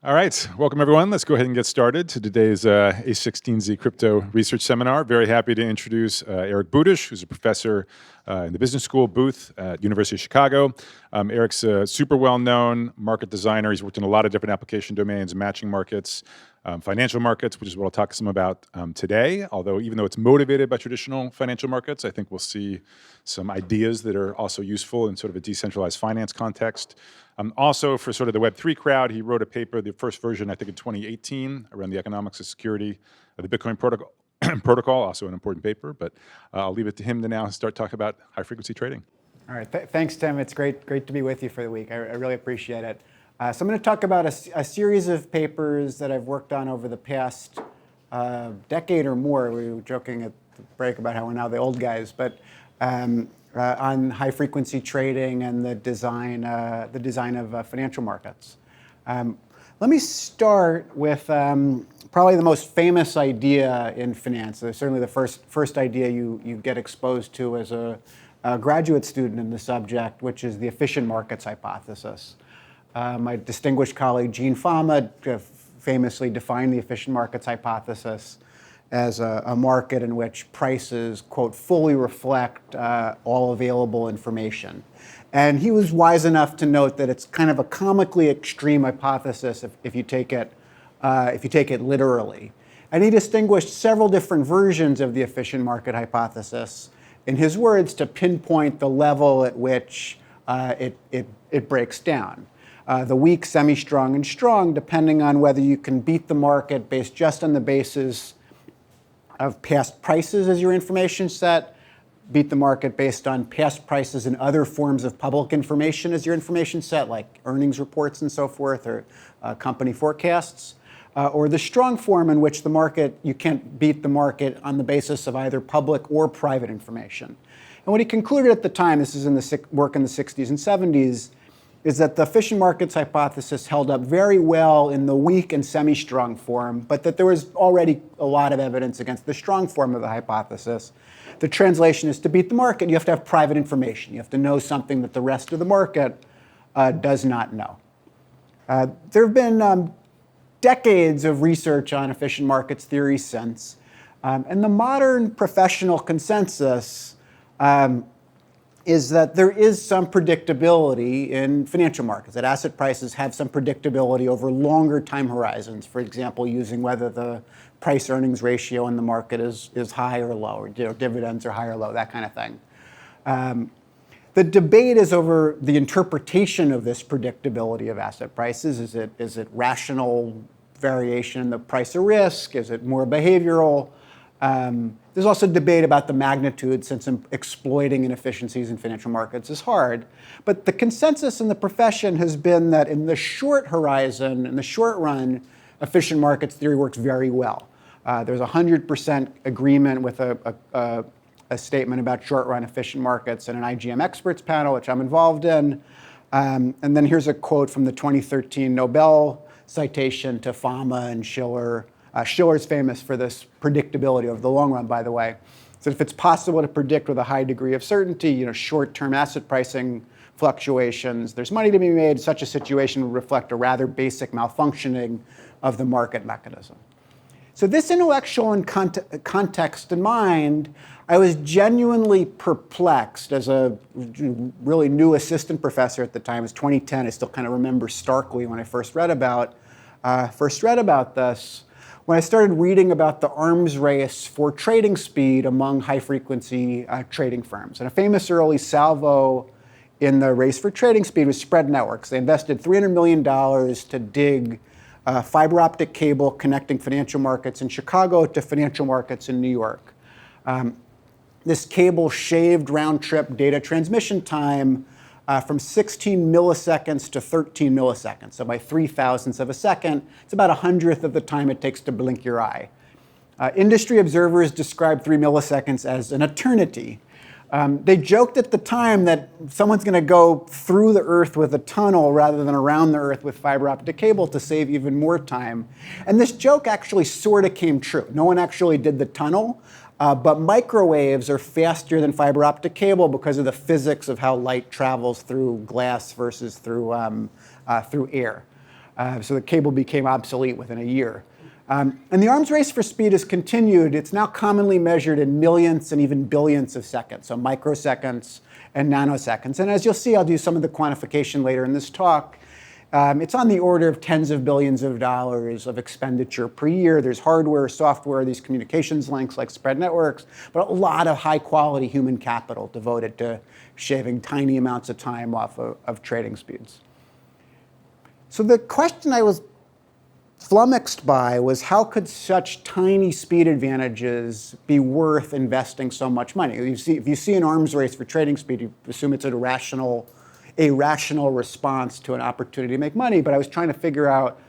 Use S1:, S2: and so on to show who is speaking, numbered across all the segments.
S1: All right, welcome everyone. Let's go ahead and get started to today's a16z crypto research seminar. Very happy to introduce Eric Budish, who's a professor in the business school Booth at University of Chicago. Eric's a super well-known market designer. He's worked in a lot of different application domains, matching markets, financial markets, which is what I'll talk to some about today. Although even though it's motivated by traditional financial markets, I think we'll see some ideas that are also useful in sort of a decentralized finance context. Also, for sort of the Web3 crowd, he wrote a paper, the first version, I think in 2018, around the economics of security of the Bitcoin protocol, also an important paper, but I'll leave it to him to now start talking about high-frequency trading.
S2: All right, thanks, Tim. It's great to be with you for the week. I really appreciate it. So I'm going to talk about a series of papers that I've worked on over the past decade or more. We were joking at the break about how we're now the old guys, but on high-frequency trading and the design of financial markets. Let me start with probably the most famous idea in finance. Certainly the first idea you get exposed to as a graduate student in the subject, which is the efficient markets hypothesis. My distinguished colleague Gene Fama famously defined the efficient markets hypothesis as a market in which prices, quote, fully reflect all available information. And he was wise enough to note that it's kind of a comically extreme hypothesis if you take it literally. And he distinguished several different versions of the efficient market hypothesis, in his words, to pinpoint the level at which it breaks down. The weak, semi-strong, and strong, depending on whether you can beat the market based just on the basis of past prices as your information set, beat the market based on past prices and other forms of public information as your information set, like earnings reports and so forth, or company forecasts, or the strong form in which you can't beat the market on the basis of either public or private information. And what he concluded at the time, this is in the work in the 60s and 70s, is that the efficient markets hypothesis held up very well in the weak and semi-strong form, but that there was already a lot of evidence against the strong form of the hypothesis. The translation is, to beat the market, you have to have private information. You have to know something that the rest of the market does not know. There have been decades of research on efficient markets theory since, and the modern professional consensus is that there is some predictability in financial markets, that asset prices have some predictability over longer time horizons, for example, using whether the price-earnings ratio in the market is high or low, or dividends are high or low, that kind of thing. The debate is over the interpretation of this predictability of asset prices. Is it rational variation in the price of risk? Is it more behavioral? There's also debate about the magnitude, since exploiting inefficiencies in financial markets is hard. But the consensus in the profession has been that in the short horizon, in the short run, efficient markets theory works very well. There's 100% agreement with a statement about short-run efficient markets in an IGM experts panel, which I'm involved in. And then here's a quote from the 2013 Nobel citation to Fama and Shiller. Shiller's famous for this predictability over the long run, by the way. So if it's possible to predict with a high degree of certainty, short-term asset pricing fluctuations, there's money to be made. Such a situation would reflect a rather basic malfunctioning of the market mechanism. So this intellectual context in mind, I was genuinely perplexed as a really new assistant professor at the time. It was 2010. I still kind of remember starkly when I first read about this. When I started reading about the arms race for trading speed among high-frequency trading firms. And a famous early salvo in the race for trading speed was Spread Networks. They invested $300 million to dig fiber optic cable connecting financial markets in Chicago to financial markets in New York. This cable shaved round-trip data transmission time from 16 milliseconds to 13 milliseconds. So by 0.003 of a second, it's about 100th of the time it takes to blink your eye. Industry observers describe 3 milliseconds as an eternity. They joked at the time that someone's going to go through the Earth with a tunnel rather than around the Earth with fiber optic cable to save even more time. And this joke actually sort of came true. No one actually did the tunnel. But microwaves are faster than fiber optic cable because of the physics of how light travels through glass versus through air. So the cable became obsolete within a year. And the arms race for speed has continued. It's now commonly measured in millionths and even billionths of seconds, so microseconds and nanoseconds. And as you'll see, I'll do some of the quantification later in this talk. It's on the order of tens of billions of dollars of expenditure per year. There's hardware, software, these communications links like spread networks, but a lot of high quality human capital devoted to shaving tiny amounts of time off of trading speeds. So the question I was flummoxed by was, how could such tiny speed advantages be worth investing so much money? If you see an arms race for trading speed, you assume it's a rational response to an opportunity to make money. But I was trying to figure out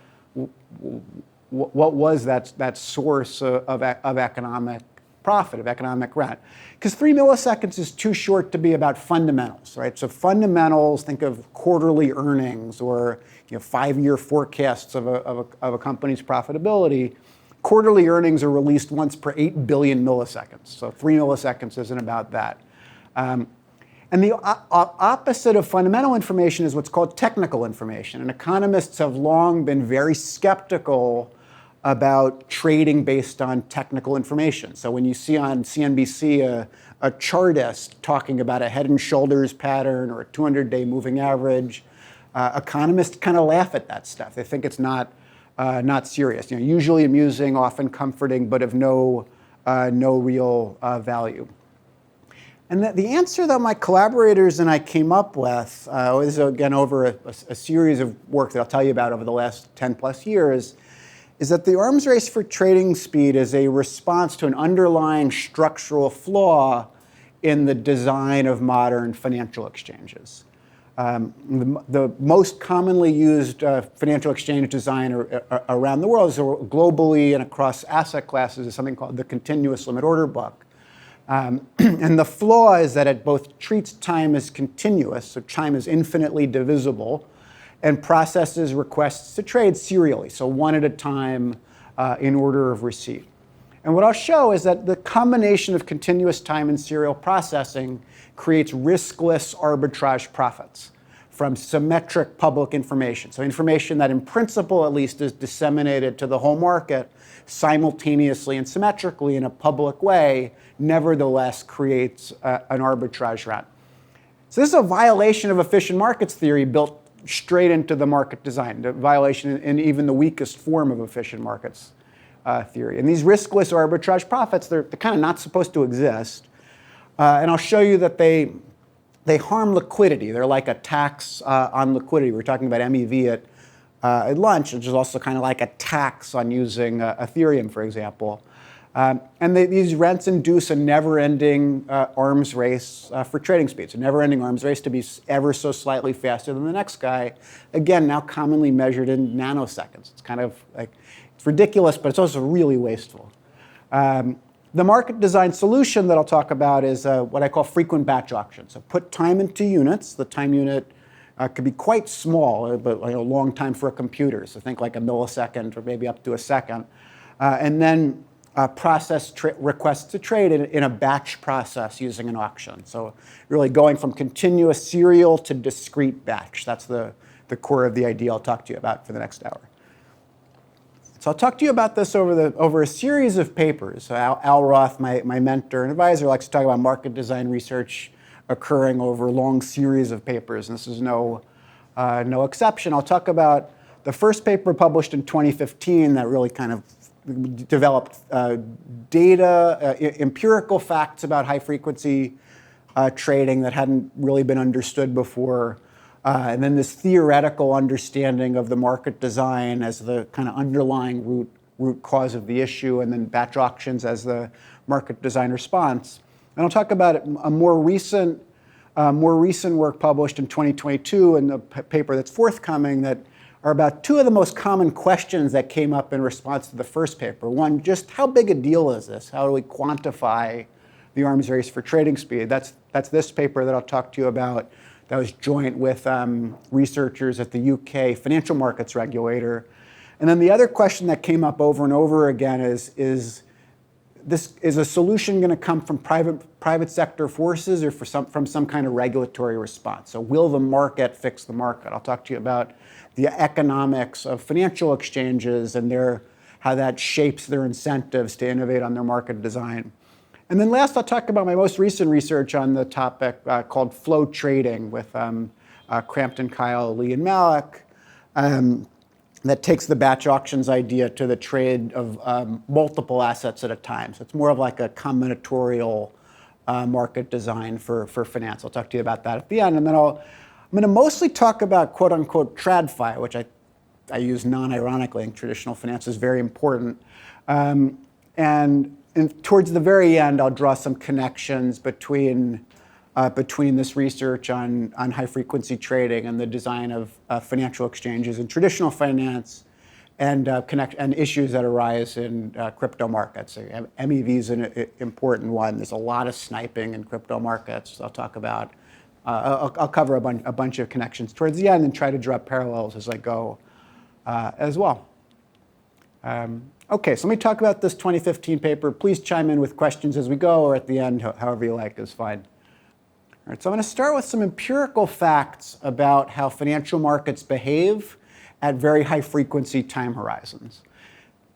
S2: what was that source of economic profit, of economic rent. Because 3 milliseconds is too short to be about fundamentals, right? So fundamentals, think of quarterly earnings or 5-year forecasts of a company's profitability. Quarterly earnings are released once per 8 billion milliseconds. So 3 milliseconds isn't about that. And the opposite of fundamental information is what's called technical information. And economists have long been very skeptical about trading based on technical information. So when you see on CNBC a chartist talking about a head and shoulders pattern or a 200-day moving average, economists kind of laugh at that stuff. They think it's not serious. Usually amusing, often comforting, but of no real value. And the answer that my collaborators and I came up with is, again, over a series of work that I'll tell you about over the last 10 plus years, is that the arms race for trading speed is a response to an underlying structural flaw in the design of modern financial exchanges. The most commonly used financial exchange design around the world, so globally and across asset classes, is something called the continuous limit order book. And the flaw is that it both treats time as continuous, so time is infinitely divisible, and processes requests to trade serially, so one at a time in order of receipt. And what I'll show is that the combination of continuous time and serial processing creates riskless arbitrage profits from symmetric public information. So information that in principle at least is disseminated to the whole market simultaneously and symmetrically in a public way, nevertheless creates an arbitrage rent. So this is a violation of efficient markets theory built straight into the market design, the violation in even the weakest form of efficient markets theory. And these riskless arbitrage profits, they're kind of not supposed to exist. And I'll show you that they harm liquidity. They're like a tax on liquidity. We were talking about MEV at lunch, which is also kind of like a tax on using Ethereum, for example. And these rents induce a never-ending arms race for trading speeds, a never-ending arms race to be ever so slightly faster than the next guy. Again, now commonly measured in nanoseconds. It's kind of like, it's ridiculous, but it's also really wasteful. The market design solution that I'll talk about is what I call frequent batch auctions. So put time into units. The time unit could be quite small, but a long time for a computer. So think like a millisecond or maybe up to a second. And then process requests to trade in a batch process using an auction. So really going from continuous serial to discrete batch. That's the core of the idea I'll talk to you about for the next hour. So I'll talk to you about this over a series of papers. So Al Roth, my mentor and advisor, likes to talk about market design research occurring over a long series of papers, and this is no exception. I'll talk about the first paper published in 2015 that really kind of developed data, empirical facts about high-frequency trading that hadn't really been understood before. And then this theoretical understanding of the market design as the kind of underlying root cause of the issue, and then batch auctions as the market design response. And I'll talk about a more recent work published in 2022 in the paper that's forthcoming that are about two of the most common questions that came up in response to the first paper. One, just how big a deal is this? How do we quantify the arms race for trading speed? That's this paper that I'll talk to you about that was joint with researchers at the UK financial markets regulator. And then the other question that came up over and over again is this is a solution going to come from private sector forces or from some kind of regulatory response? So will the market fix the market? I'll talk to you about the economics of financial exchanges and how that shapes their incentives to innovate on their market design. And then last, I'll talk about my most recent research on the topic called flow trading with Crampton, Kyle, Lee, and Malik. That takes the batch auctions idea to the trade of multiple assets at a time. So it's more of like a combinatorial market design for finance. I'll talk to you about that at the end. And then I'm going to mostly talk about quote unquote TradFi, which I use non-ironically in traditional finance is very important. And towards the very end, I'll draw some connections between this research on high-frequency trading and the design of financial exchanges in traditional finance and issues that arise in crypto markets. So MEV is an important one. There's a lot of sniping in crypto markets. I'll talk about. I'll cover a bunch of connections towards the end and try to draw parallels as I go as well. Okay, so let me talk about this 2015 paper. Please chime in with questions as we go, or at the end, however you like is fine. All right, so I'm going to start with some empirical facts about how financial markets behave at very high frequency time horizons.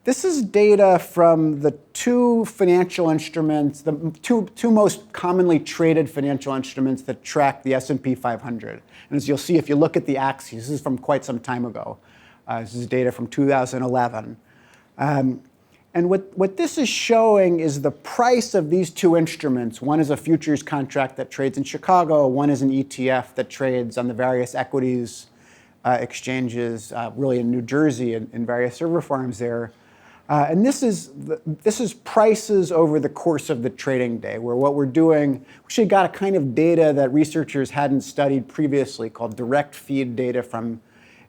S2: This is data from the two financial instruments, the two most commonly traded financial instruments that track the S&P 500. And as you'll see, if you look at the axes, this is from quite some time ago. This is data from 2011. And what this is showing is the price of these two instruments. One is a futures contract that trades in Chicago. One is an ETF that trades on the various equities exchanges, really in New Jersey and various server farms there. And this is prices over the course of the trading day, where what we're doing, we actually got a kind of data that researchers hadn't studied previously called direct feed data from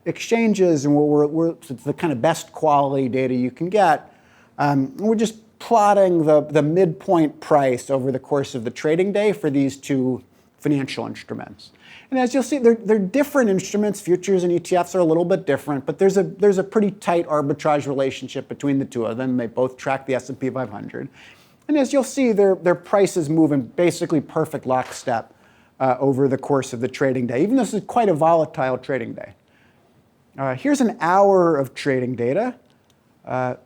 S2: exchanges, and it's the kind of best quality data you can get. We're just plotting the midpoint price over the course of the trading day for these two financial instruments. And as you'll see, they're different instruments. Futures and ETFs are a little bit different, but there's a pretty tight arbitrage relationship between the two of them. They both track the S&P 500. And as you'll see, their prices move in basically perfect lockstep over the course of the trading day, even though this is quite a volatile trading day. Here's an hour of trading data, a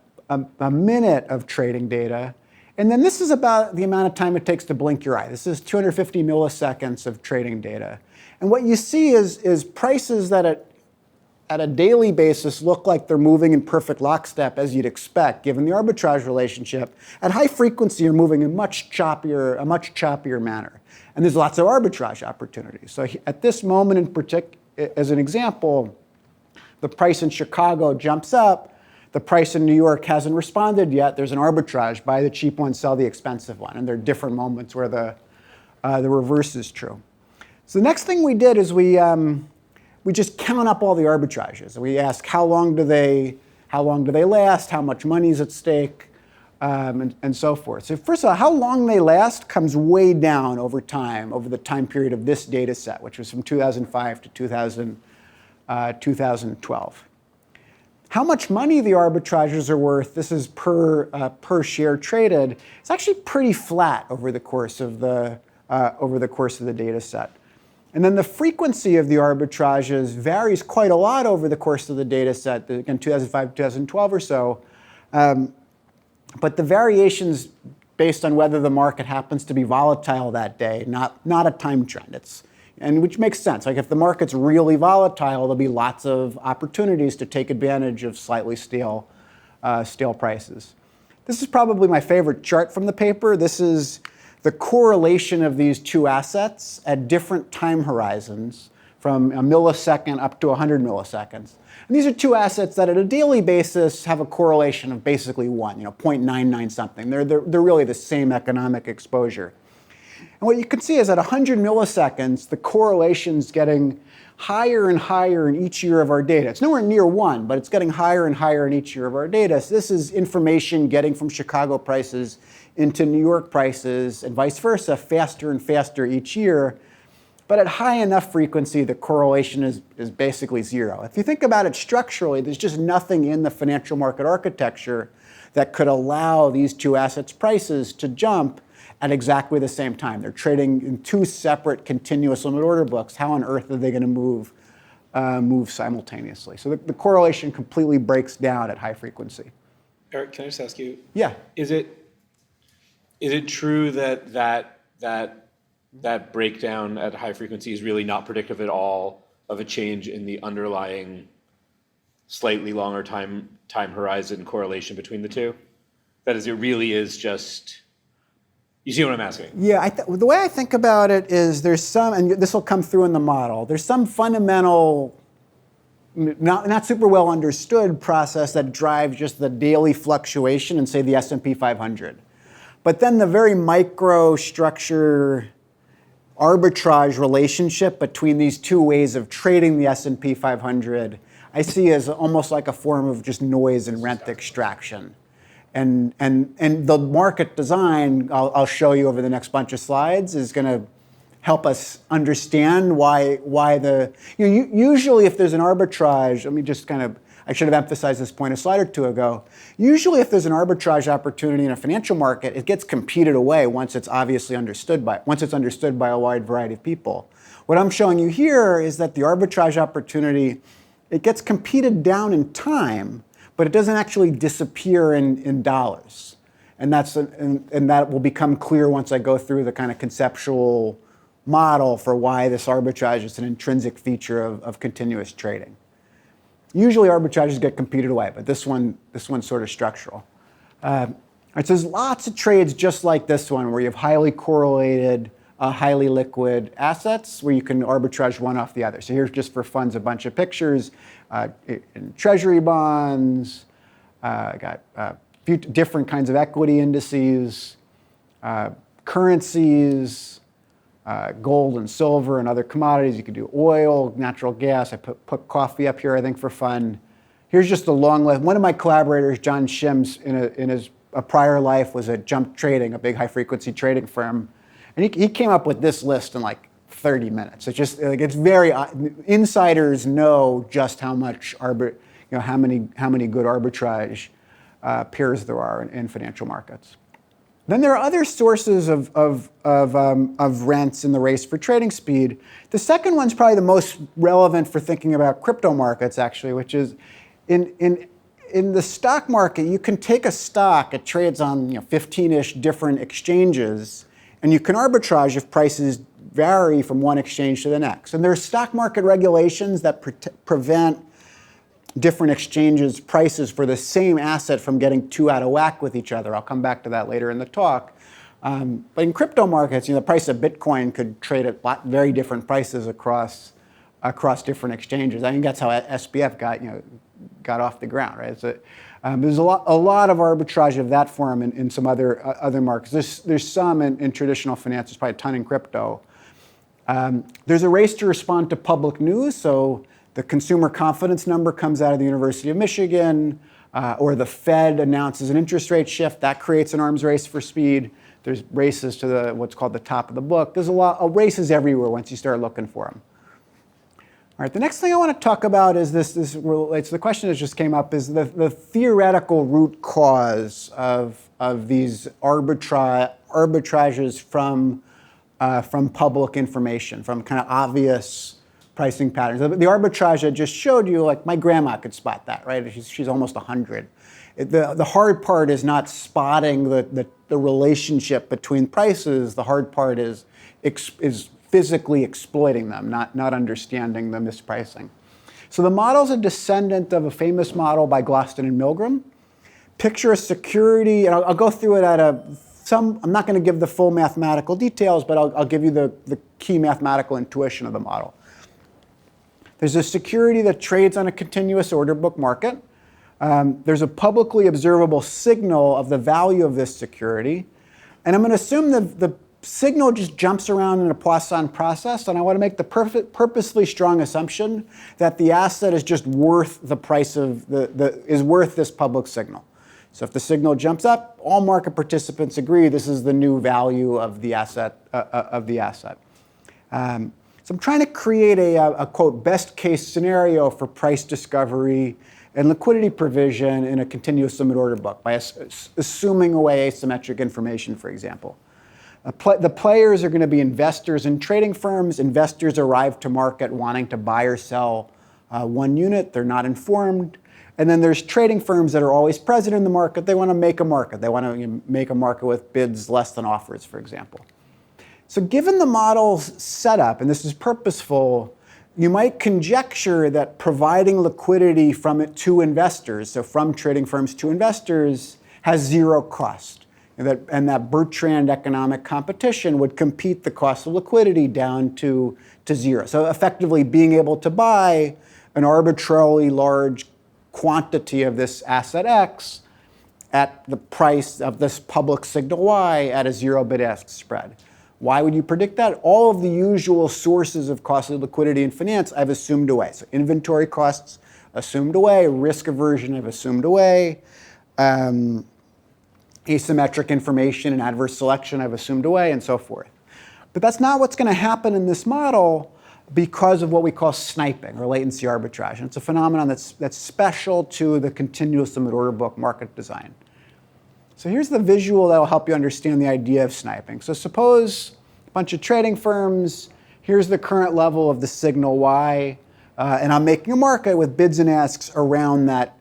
S2: minute of trading data, and then this is about the amount of time it takes to blink your eye. This is 250 milliseconds of trading data. And what you see is prices that at a daily basis look like they're moving in perfect lockstep as you'd expect, given the arbitrage relationship. At high frequency, you're moving in a much choppier manner. And there's lots of arbitrage opportunities. So at this moment in particular, as an example, the price in Chicago jumps up. The price in New York hasn't responded yet. There's an arbitrage. Buy the cheap one, sell the expensive one. And there are different moments where the reverse is true. So the next thing we did is we just count up all the arbitrages. We ask how long do they last, how much money is at stake, and so forth. So first of all, how long they last comes way down over time, over the time period of this data set, which was from 2005 to 2012. How much money the arbitrages are worth, this is per share traded, it's actually pretty flat over the course of the data set. And then the frequency of the arbitrages varies quite a lot over the course of the data set, again 2005, 2012 or so. But the variations based on whether the market happens to be volatile that day, not a time trend. And which makes sense. Like if the market's really volatile, there'll be lots of opportunities to take advantage of slightly stale prices. This is probably my favorite chart from the paper. This is the correlation of these two assets at different time horizons from a millisecond up to 100 milliseconds. And these are two assets that at a daily basis have a correlation of basically 1, 0.99 something. They're really the same economic exposure. And what you can see is at 100 milliseconds, the correlation's getting higher and higher in each year of our data. It's nowhere near 1, but it's getting higher and higher in each year of our data. So this is information getting from Chicago prices into New York prices and vice versa, faster and faster each year. But at high enough frequency, the correlation is basically 0. If you think about it structurally, there's just nothing in the financial market architecture that could allow these two assets' prices to jump at exactly the same time. They're trading in two separate continuous limit order books. How on earth are they going to move simultaneously? So the correlation completely breaks down at high frequency.
S3: Eric, can I just ask you?
S2: Yeah.
S3: Is it true that breakdown at high frequency is really not predictive at all of a change in the underlying slightly longer time horizon correlation between the two? That is, it really is just, you see what I'm asking?
S2: Yeah, the way I think about it is there's some, and this will come through in the model, there's some fundamental, not super well understood process that drives just the daily fluctuation in, say, the S&P 500. But then the very micro structure arbitrage relationship between these two ways of trading the S&P 500, I see as almost like a form of just noise and rent extraction. And the market design, I'll show you over the next bunch of slides, is going to help us understand why usually if there's an arbitrage, let me just I should have emphasized this point a slide or two ago. Usually if there's an arbitrage opportunity in a financial market, it gets competed away once it's understood by a wide variety of people. What I'm showing you here is that the arbitrage opportunity, it gets competed down in time, but it doesn't actually disappear in dollars. And that will become clear once I go through the kind of conceptual model for why this arbitrage is an intrinsic feature of continuous trading. Usually arbitrages get competed away, but this one's sort of structural. So there's lots of trades just like this one where you have highly correlated, highly liquid assets where you can arbitrage one off the other. So here's just for fun a bunch of pictures in treasury bonds, got different kinds of equity indices, currencies, gold and silver and other commodities. You could do oil, natural gas. I put coffee up here, I think, for fun. Here's just a long list. One of my collaborators, John Shims, in his prior life was at Jump Trading, a big high-frequency trading firm. And he came up with this list in like 30 minutes. It's just it's very insiders know just how much how many good arbitrage pairs there are in financial markets. Then there are other sources of rents in the race for trading speed. The second one's probably the most relevant for thinking about crypto markets, actually, which is in the stock market, you can take a stock, it trades on 15-ish different exchanges, and you can arbitrage if prices vary from one exchange to the next. And there are stock market regulations that prevent different exchanges' prices for the same asset from getting too out of whack with each other. I'll come back to that later in the talk. But in crypto markets, the price of Bitcoin could trade at very different prices across different exchanges. I think that's how SBF got off the ground, right? So, there's a lot of arbitrage of that form in some other markets. There's some in traditional finance. There's probably a ton in crypto. There's a race to respond to public news. So the consumer confidence number comes out of the University of Michigan, or the Fed announces an interest rate shift. That creates an arms race for speed. There's races to what's called the top of the book. There's a lot of races everywhere once you start looking for them. All right, the next thing I want to talk about is this relates to the question that just came up, is the theoretical root cause of these arbitrages from public information, from kind of obvious pricing patterns. The arbitrage I just showed you, like my grandma could spot that, right? She's almost 100. The hard part is not spotting the relationship between prices. The hard part is physically exploiting them, not understanding the mispricing. So the model's a descendant of a famous model by Gloston and Milgram. Picture a security, and I'll go through it I'm not going to give the full mathematical details, but I'll give you the key mathematical intuition of the model. There's a security that trades on a continuous order book market. There's a publicly observable signal of the value of this security. And I'm going to assume the signal just jumps around in a Poisson process, and I want to make the purposely strong assumption that the asset is just worth the price of is worth this public signal. So if the signal jumps up, all market participants agree this is the new value of the asset. So I'm trying to create a quote best case scenario for price discovery and liquidity provision in a continuous limit order book by assuming away asymmetric information, for example. The players are going to be investors and trading firms. Investors arrive to market wanting to buy or sell one unit. They're not informed. And then there's trading firms that are always present in the market. They want to make a market. They want to make a market with bids less than offers, for example. So given the model's setup, and this is purposeful, you might conjecture that providing liquidity from it to investors, so from trading firms to investors, has zero cost. And that Bertrand economic competition would compete the cost of liquidity down to zero. So effectively being able to buy an arbitrarily large quantity of this asset X at the price of this public signal Y at a zero bid-ask spread. Why would you predict that? All of the usual sources of costly liquidity in finance I've assumed away. So inventory costs assumed away, risk aversion I've assumed away, asymmetric information and adverse selection I've assumed away, and so forth. But that's not what's going to happen in this model because of what we call sniping or latency arbitrage. And it's a phenomenon that's special to the continuous limit order book market design. So here's the visual that will help you understand the idea of sniping. So suppose a bunch of trading firms, here's the current level of the signal Y, and I'm making a market with bids and asks around that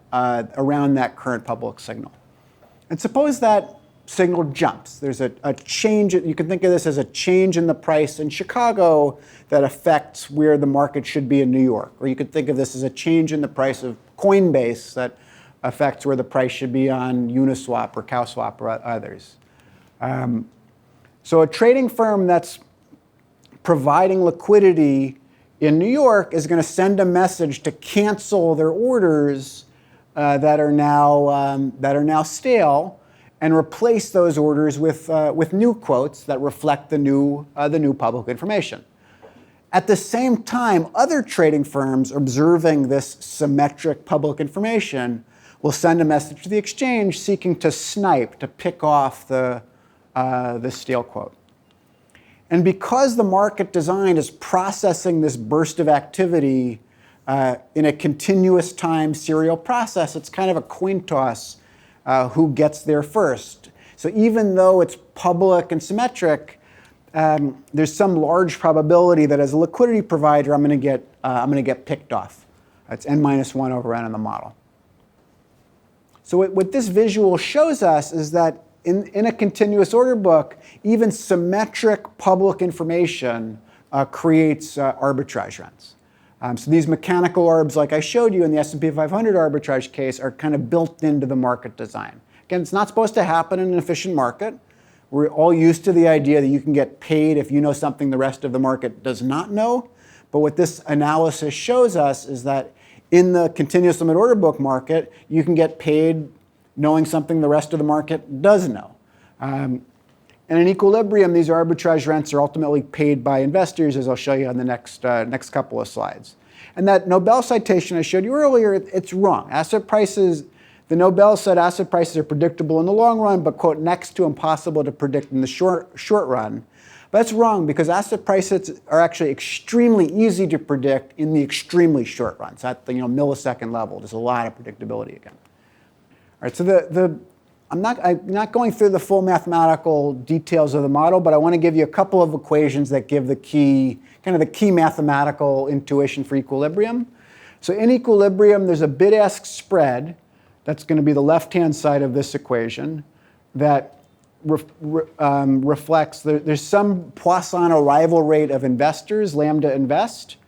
S2: current public signal. And suppose that signal jumps. There's a change, you can think of this as a change in the price in Chicago that affects where the market should be in New York. Or you could think of this as a change in the price of Coinbase that affects where the price should be on Uniswap or CowSwap or others. So a trading firm that's providing liquidity in New York is going to send a message to cancel their orders that are now stale and replace those orders with new quotes that reflect the new public information. At the same time, other trading firms observing this symmetric public information will send a message to the exchange seeking to snipe, to pick off the stale quote. And because the market design is processing this burst of activity in a continuous time serial process, it's kind of a coin toss who gets there first. So even though it's public and symmetric, there's some large probability that as a liquidity provider, I'm going to get picked off. That's n-1 over n in the model. So what this visual shows us is that in a continuous order book, even symmetric public information creates arbitrage rents. So these mechanical arbs, like I showed you in the S&P 500 arbitrage case, are kind of built into the market design. Again, it's not supposed to happen in an efficient market. We're all used to the idea that you can get paid if you know something the rest of the market does not know. But what this analysis shows us is that in the continuous limit order book market, you can get paid knowing something the rest of the market does know. And in equilibrium, these arbitrage rents are ultimately paid by investors, as I'll show you on the next couple of slides. And that Nobel citation I showed you earlier, it's wrong. Asset prices, the Nobel said asset prices are predictable in the long run, but, quote, next to impossible to predict in the short run. But that's wrong because asset prices are actually extremely easy to predict in the extremely short run. So at the millisecond level, there's a lot of predictability again. All right, so I'm not going through the full mathematical details of the model, but I want to give you a couple of equations that give the key mathematical intuition for equilibrium. So in equilibrium, there's a bid-ask spread that's going to be the left-hand side of this equation that reflects there's some Poisson arrival rate of investors, lambda invest.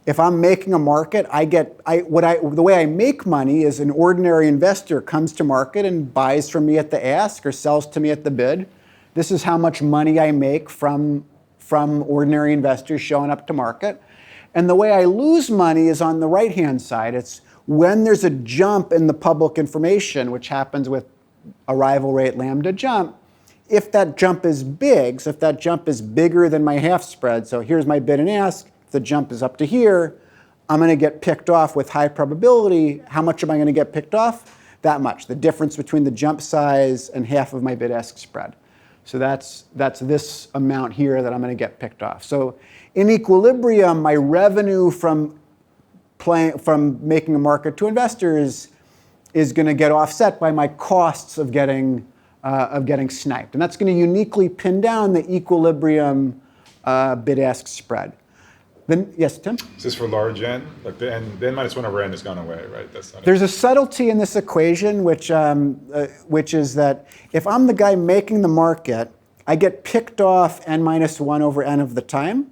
S2: If I'm making a market, the way I make money is an ordinary investor comes to market and buys from me at the ask or sells to me at the bid. This is how much money I make from ordinary investors showing up to market. And the way I lose money is on the right-hand side. It's when there's a jump in the public information, which happens with arrival rate lambda jump. If that jump is big, so if that jump is bigger than my half spread, so here's my bid and ask, if the jump is up to here, I'm going to get picked off with high probability. How much am I going to get picked off? That much, the difference between the jump size and half of my bid-ask spread. So that's this amount here that I'm going to get picked off. So in equilibrium, my revenue from making a market to investors is going to get offset by my costs of getting sniped. And that's going to uniquely pin down the equilibrium bid-ask spread. Then, yes, Tim?
S1: Is this for large n? Like the n minus 1 over n has gone away, right? That's not
S2: There's a subtlety in this equation, which is that if I'm the guy making the market, I get picked off n minus 1 over n of the time.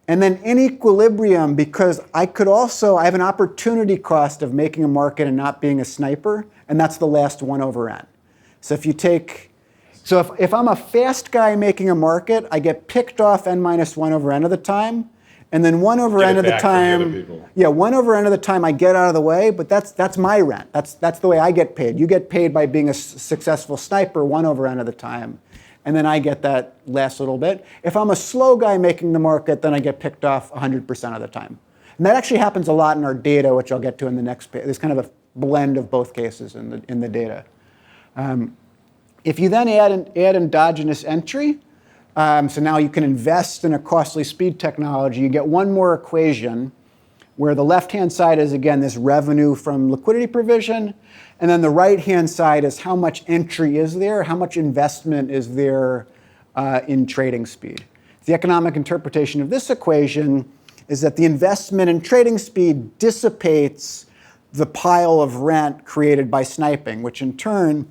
S2: And then in equilibrium, because I have an opportunity cost of making a market and not being a sniper, and that's the last 1 over n. So if I'm a fast guy making a market, I get picked off n minus 1 over n of the time, and then 1 over n of the time. Yeah, 1 over n of the time I get out of the way, but that's my rent. That's the way I get paid. You get paid by being a successful sniper 1 over n of the time, and then I get that last little bit. If I'm a slow guy making the market, then I get picked off 100% of the time. And that actually happens a lot in our data, which I'll get to in the next page. There's kind of a blend of both cases in the data. If you then add endogenous entry, so now you can invest in a costly speed technology, you get one more equation where the left-hand side is, again, this revenue from liquidity provision, and then the right-hand side is how much entry is there, how much investment is there in trading speed. The economic interpretation of this equation is that the investment in trading speed dissipates the pile of rent created by sniping, which in turn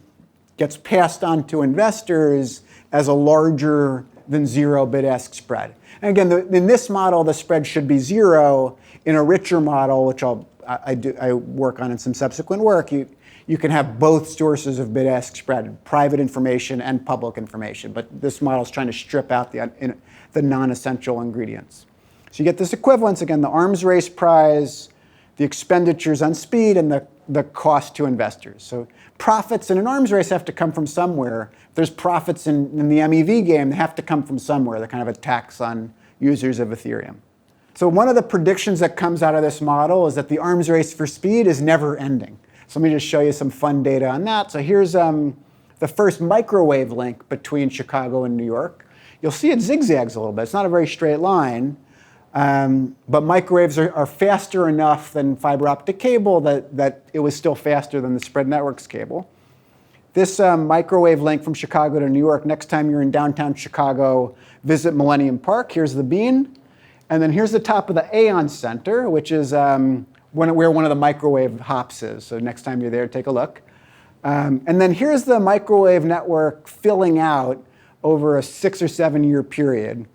S2: gets passed on to investors as a larger than zero bid-ask spread. And again, in this model, the spread should be zero. In a richer model, which I work on in some subsequent work, you can have both sources of bid-ask spread, private information and public information. But this model is trying to strip out the non-essential ingredients. So you get this equivalence, again, the arms race prize, the expenditures on speed, and the cost to investors. So profits in an arms race have to come from somewhere. If there's profits in the MEV game, they have to come from somewhere. They're kind of a tax on users of Ethereum. So one of the predictions that comes out of this model is that the arms race for speed is never ending. So let me just show you some fun data on that. So here's the first microwave link between Chicago and New York. You'll see it zigzags a little bit. It's not a very straight line. But microwaves are faster enough than fiber optic cable that it was still faster than the spread networks cable. This microwave link from Chicago to New York, next time you're in downtown Chicago, visit Millennium Park. Here's the bean. And then here's the top of the Aeon Center, which is where one of the microwave hops is. So next time you're there, take a look. And then here's the microwave network filling out over a 6 or 7 year period.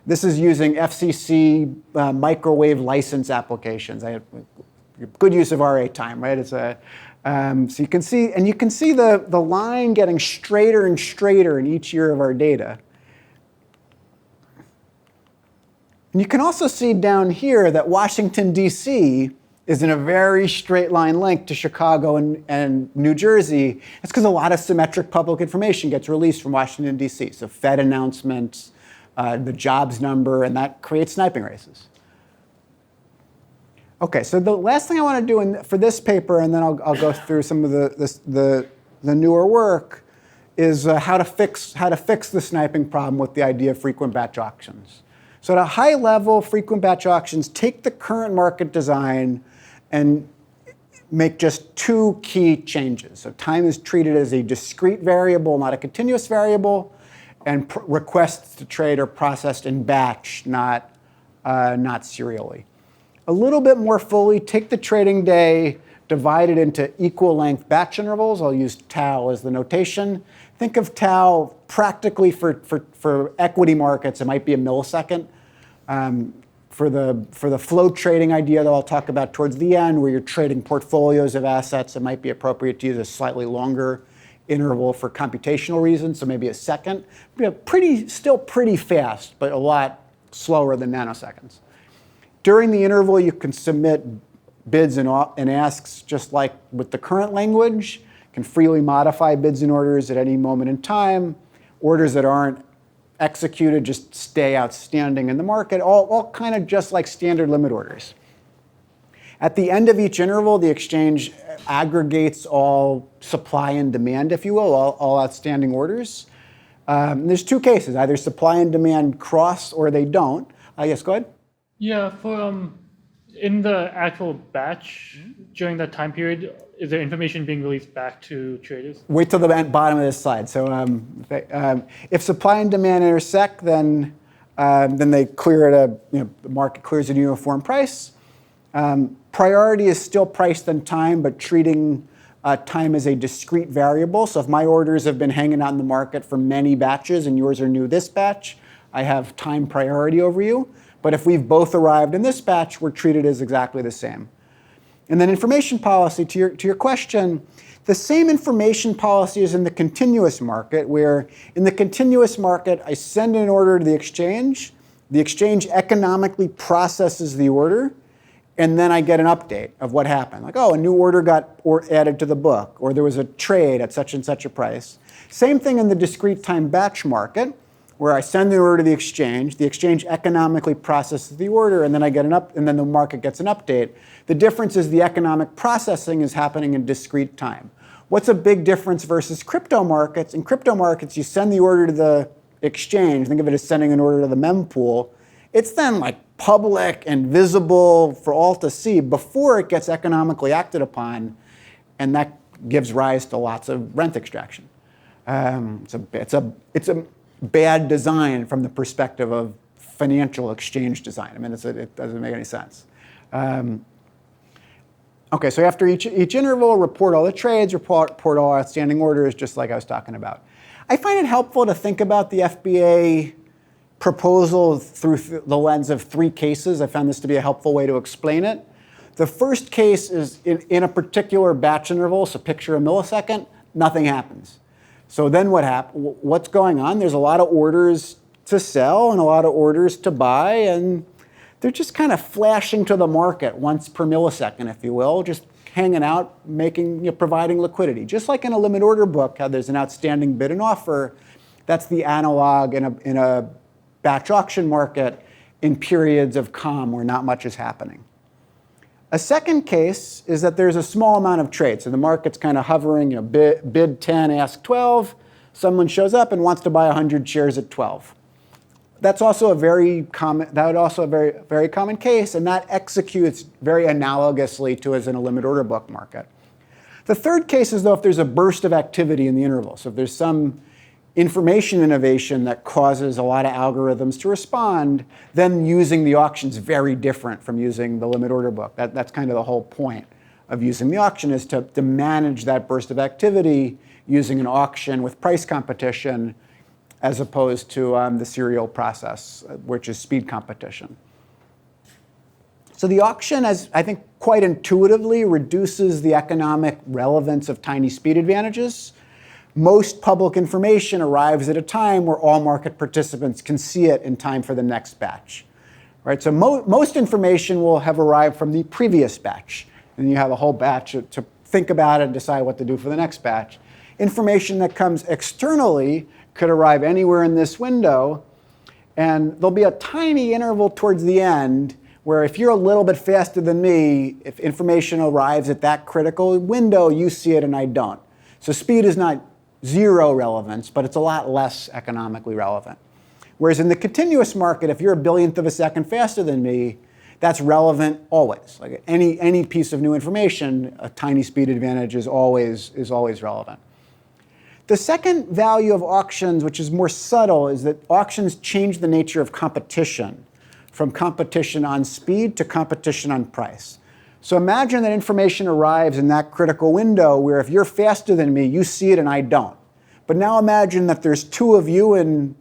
S2: This is using FCC microwave license applications. I have good use of RA time, right? It's so you can see the line getting straighter and straighter in each year of our data. And you can also see down here that Washington, D.C. is in a very straight line link to Chicago and New Jersey. It's because a lot of symmetric public information gets released from Washington, D.C. So Fed announcements, the jobs number, and that creates sniping races. Okay, so the last thing I want to do for this paper, and then I'll go through some of the newer work, is how to fix the sniping problem with the idea of frequent batch auctions. So at a high level, frequent batch auctions take the current market design and make just 2 key changes. So time is treated as a discrete variable, not a continuous variable, and requests to trade are processed in batch, not serially. A little bit more fully, take the trading day, divide it into equal length batch intervals. I'll use tau as the notation. Think of tau practically for equity markets, it might be a millisecond. For the flow trading idea that I'll talk about towards the end, where you're trading portfolios of assets, it might be appropriate to use a slightly longer interval for computational reasons, so maybe a second. Still pretty fast, but a lot slower than nanoseconds. During the interval, you can submit bids and asks just like with the current language. You can freely modify bids and orders at any moment in time. Orders that aren't executed just stay outstanding in the market, all kind of just like standard limit orders. At the end of each interval, the exchange aggregates all supply and demand, if you will, all outstanding orders. There's 2 cases, either supply and demand cross or they don't. Yes, go ahead.
S4: Yeah, in the actual batch, during that time period, is there information being released back to traders?
S2: Wait till the bottom of this slide. So if supply and demand intersect, then they clear the market clears at a uniform price. Priority is still priced in time, but treating time as a discrete variable. So if my orders have been hanging out in the market for many batches and yours are new this batch, I have time priority over you. But if we've both arrived in this batch, we're treated as exactly the same. And then information policy, to your question, the same information policy is in the continuous market, where in the continuous market, I send an order to the exchange economically processes the order, and then I get an update of what happened. Like, oh, a new order got added to the book, or there was a trade at such and such a price. Same thing in the discrete time batch market, where I send the order to the exchange economically processes the order, and then I get and then the market gets an update. The difference is the economic processing is happening in discrete time. What's a big difference versus crypto markets? In crypto markets, you send the order to the exchange, think of it as sending an order to the mempool. It's then like public and visible for all to see before it gets economically acted upon, and that gives rise to lots of rent extraction. It's a bad design from the perspective of financial exchange design. I mean, it doesn't make any sense. Okay, so after each interval, report all the trades, report all outstanding orders, just like I was talking about. I find it helpful to think about the FBA proposal through the lens of 3 cases. I found this to be a helpful way to explain it. The first case is in a particular batch interval, so picture a millisecond, nothing happens. So then what's going on? There's a lot of orders to sell and a lot of orders to buy, and they're just kind of flashing to the market once per millisecond, if you will, just hanging out, providing liquidity. Just like in a limit order book, how there's an outstanding bid and offer, that's the analog in a batch auction market in periods of calm where not much is happening. A second case is that there's a small amount of trade. So the market's kind of hovering, bid 10, ask 12. Someone shows up and wants to buy 100 shares at 12. That's also a very common case, and that executes very analogously to as in a limit order book market. The third case is though if there's a burst of activity in the interval. So if there's some information innovation that causes a lot of algorithms to respond, then using the auction is very different from using the limit order book. That's kind of the whole point of using the auction, is to manage that burst of activity using an auction with price competition as opposed to the serial process, which is speed competition. So the auction, as I think quite intuitively, reduces the economic relevance of tiny speed advantages. Most public information arrives at a time where all market participants can see it in time for the next batch. Right? So most information will have arrived from the previous batch. And you have a whole batch to think about it and decide what to do for the next batch. Information that comes externally could arrive anywhere in this window. And there'll be a tiny interval towards the end where if you're a little bit faster than me, if information arrives at that critical window, you see it and I don't. So speed is not zero relevance, but it's a lot less economically relevant. Whereas in the continuous market, if you're a billionth of a second faster than me, that's relevant always. Like any piece of new information, a tiny speed advantage is always relevant. The second value of auctions, which is more subtle, is that auctions change the nature of competition from competition on speed to competition on price. So imagine that information arrives in that critical window where if you're faster than me, you see it and I don't. But now imagine that there's 2 of you and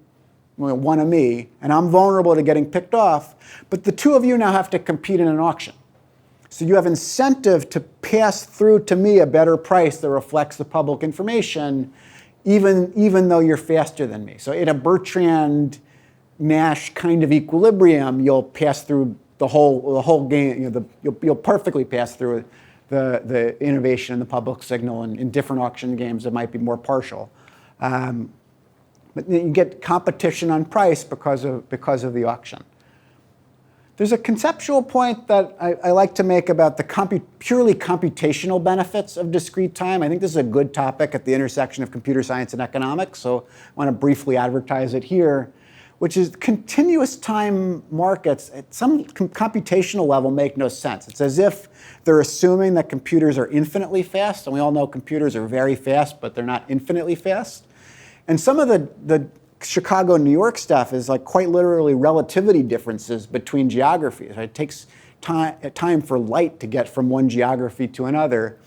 S2: 1 of me, and I'm vulnerable to getting picked off, but the 2 of you now have to compete in an auction. So you have incentive to pass through to me a better price that reflects the public information, even though you're faster than me. So in a Bertrand-Nash kind of equilibrium, you'll pass through the whole game. You'll perfectly pass through the innovation and the public signal. And in different auction games, it might be more partial. But you get competition on price because of the auction. There's a conceptual point that I like to make about the purely computational benefits of discrete time. I think this is a good topic at the intersection of computer science and economics, so I want to briefly advertise it here. which is continuous time markets at some computational level make no sense. It's as if they're assuming that computers are infinitely fast, and we all know computers are very fast, but they're not infinitely fast. And some of the Chicago, New York stuff is like quite literally relativity differences between geographies. Right? It takes time for light to get from one geography to another.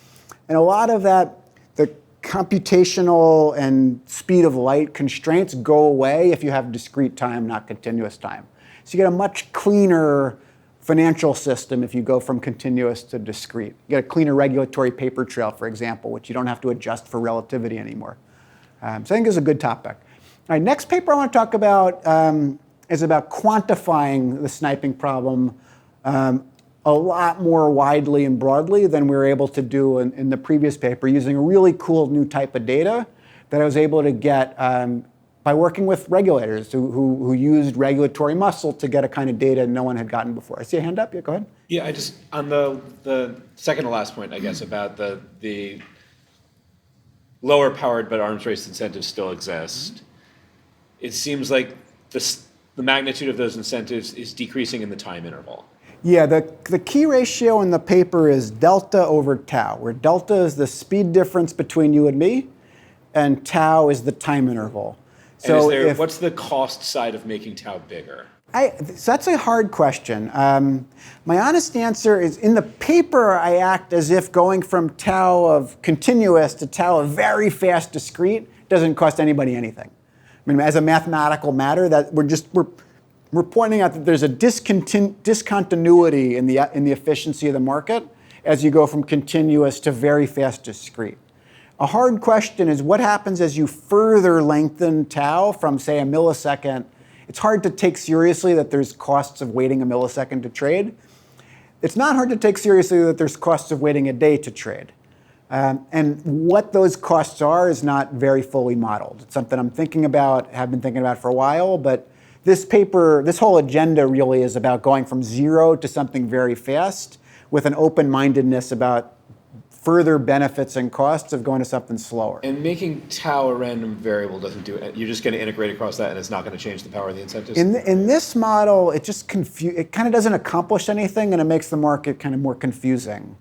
S2: And a lot of that, the computational and speed of light constraints go away if you have discrete time, not continuous time. So you get a much cleaner financial system if you go from continuous to discrete. You get a cleaner regulatory paper trail, for example, which you don't have to adjust for relativity anymore. So I think it's a good topic. All right, next paper I want to talk about is about quantifying the sniping problem a lot more widely and broadly than we were able to do in the previous paper, using a really cool new type of data that I was able to get by working with regulators who used regulatory muscle to get a kind of data no one had gotten before. I see a hand up. Yeah, go ahead.
S3: Yeah, I just, on the second to last point, I guess, about the lower powered but arms race incentives still exist. It seems like the magnitude of those incentives is decreasing in the time interval.
S2: Yeah, the key ratio in the paper is delta over tau, where delta is the speed difference between you and me, and tau is the time interval. So
S3: what's the cost side of making tau bigger?
S2: So that's a hard question. My honest answer is, in the paper, I act as if going from tau of continuous to tau of very fast discrete doesn't cost anybody anything. I mean, as a mathematical matter, that we're pointing out that there's a discontinuity in the efficiency of the market as you go from continuous to very fast discrete. A hard question is what happens as you further lengthen tau from, say, a millisecond. It's hard to take seriously that there's costs of waiting a millisecond to trade. It's not hard to take seriously that there's costs of waiting a day to trade. And what those costs are is not very fully modeled. It's something I'm thinking about, have been thinking about for a while, but this paper, this whole agenda really is about going from zero to something very fast with an open-mindedness about further benefits and costs of going to something slower.
S3: And making tau a random variable doesn't do it. You're just going to integrate across that, and it's not going to change the power of the incentives?
S2: In this model, it just it kind of doesn't accomplish anything, and it makes the market kind of more confusing.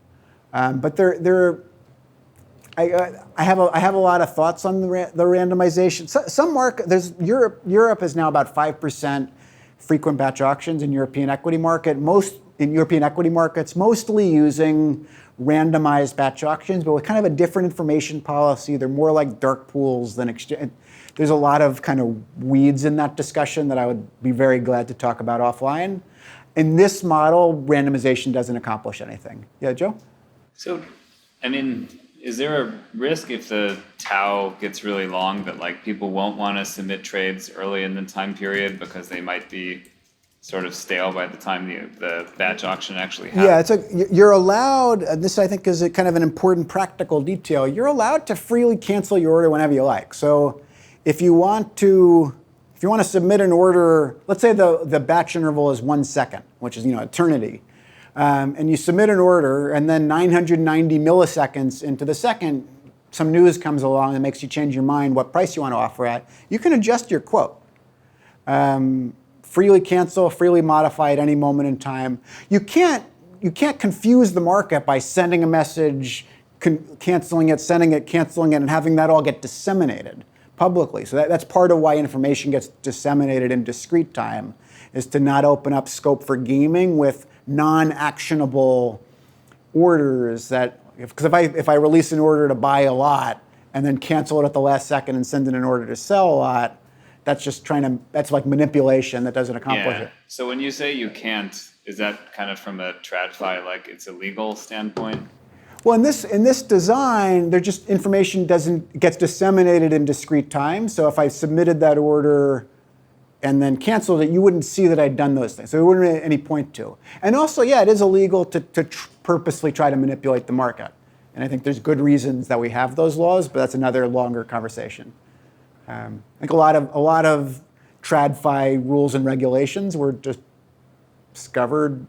S2: But I have a lot of thoughts on the randomization. Some market, Europe is now about 5% frequent batch auctions in European equity market. In European equity markets, mostly using randomized batch auctions, but with kind of a different information policy. They're more like dark pools than exchange. There's a lot of kind of weeds in that discussion that I would be very glad to talk about offline. In this model, randomization doesn't accomplish anything. Yeah, Joe?
S5: So, I mean, is there a risk if the tau gets really long that like people won't want to submit trades early in the time period because they might be sort of stale by the time the batch auction actually happens?
S2: Yeah, you're allowed, this I think is a kind of an important practical detail, you're allowed to freely cancel your order whenever you like. So if you want to submit an order, let's say the batch interval is 1 second, which is eternity. And you submit an order, and then 990 milliseconds into the second, some news comes along that makes you change your mind what price you want to offer at. You can adjust your quote. Freely cancel, freely modify at any moment in time. You can't confuse the market by sending a message, canceling it, sending it, canceling it, and having that all get disseminated publicly. So that's part of why information gets disseminated in discrete time, is to not open up scope for gaming with non-actionable orders because if I release an order to buy a lot and then cancel it at the last second and send in an order to sell a lot, that's like manipulation that doesn't accomplish it.
S5: So when you say you can't, is that kind of from a TradFi, like it's a legal standpoint?
S2: Well, in this design, information gets disseminated in discrete time. So if I submitted that order and then canceled it, you wouldn't see that I'd done those things. So there wouldn't be any point to. And also, yeah, it is illegal to purposely try to manipulate the market. And I think there's good reasons that we have those laws, but that's another longer conversation. I think a lot of TradFi rules and regulations were just discovered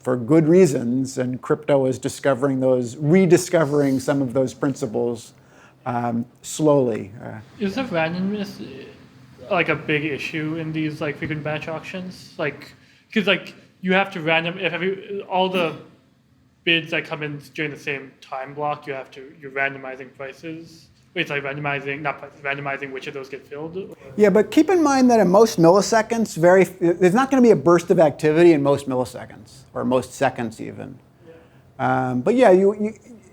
S2: for good reasons, and crypto is rediscovering some of those principles slowly.
S4: Is the randomness like a big issue in these like frequent batch auctions? Like, because like you have to all the bids that come in during the same time block, you're randomizing prices. Wait, it's like not prices, randomizing which of those get filled?
S2: Yeah, but keep in mind that in most milliseconds, there's not going to be a burst of activity in most milliseconds, or most seconds even. But yeah,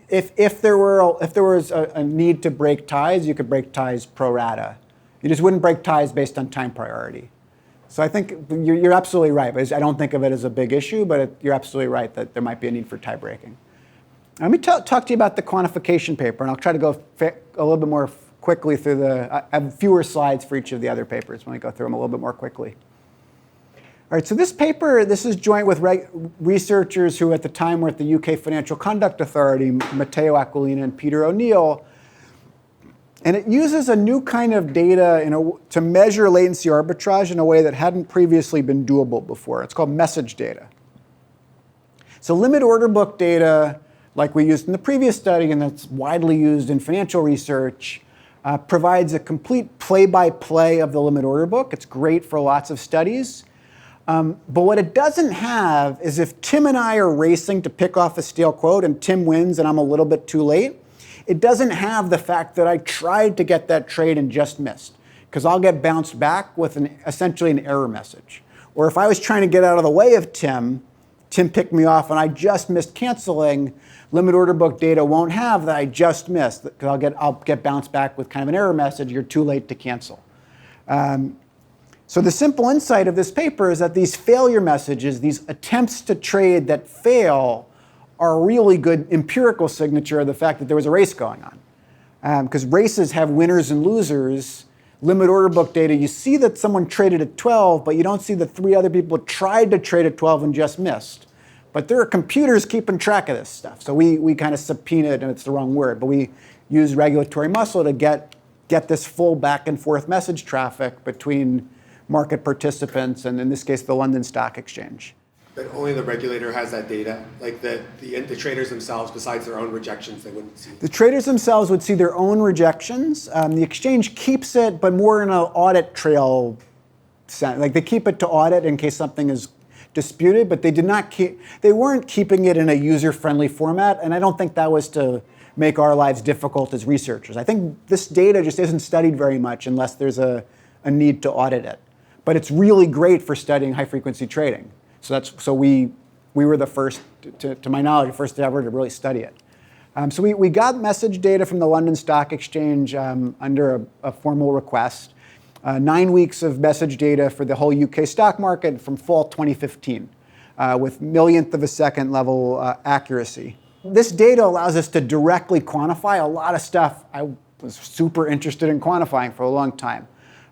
S2: if there was a need to break ties, you could break ties pro rata. You just wouldn't break ties based on time priority. So I think you're absolutely right. I don't think of it as a big issue, but you're absolutely right that there might be a need for tie breaking. Let me talk to you about the quantification paper, and I'll try to go a little bit more quickly through I have fewer slides for each of the other papers when I go through them a little bit more quickly. All right, so this paper, this is joint with researchers who at the time were at the UK Financial Conduct Authority, Matteo Aquilina and Peter O'Neill. And it uses a new kind of data to measure latency arbitrage in a way that hadn't previously been doable before. It's called message data. So limit order book data, like we used in the previous study and that's widely used in financial research, provides a complete play-by-play of the limit order book. It's great for lots of studies. But what it doesn't have is if Tim and I are racing to pick off a stale quote and Tim wins and I'm a little bit too late, it doesn't have the fact that I tried to get that trade and just missed, because I'll get bounced back with essentially an error message. Or if I was trying to get out of the way of Tim picked me off and I just missed canceling, limit order book data won't have that I just missed, because I'll get bounced back with kind of an error message, you're too late to cancel. So the simple insight of this paper is that these failure messages, these attempts to trade that fail, are a really good empirical signature of the fact that there was a race going on. Because races have winners and losers. Limit order book data, you see that someone traded at 12, but you don't see that 3 other people tried to trade at 12 and just missed. But there are computers keeping track of this stuff. So we kind of subpoenaed, and it's the wrong word, but we use regulatory muscle to get this full back and forth message traffic between market participants and, in this case, the London Stock Exchange.
S6: But only the regulator has that data? Like the traders themselves, besides their own rejections, they wouldn't see?
S2: The traders themselves would see their own rejections. The exchange keeps it, but more in an audit trail sense. Like they keep it to audit in case something is disputed, but they weren't keeping it in a user-friendly format, and I don't think that was to make our lives difficult as researchers. I think this data just isn't studied very much unless there's a need to audit it. But it's really great for studying high-frequency trading. So we were the first, to my knowledge, the first ever to really study it. So we got message data from the London Stock Exchange under a formal request. 9 weeks of message data for the whole UK stock market from fall 2015 with millionth of a second level accuracy. This data allows us to directly quantify a lot of stuff I was super interested in quantifying for a long time.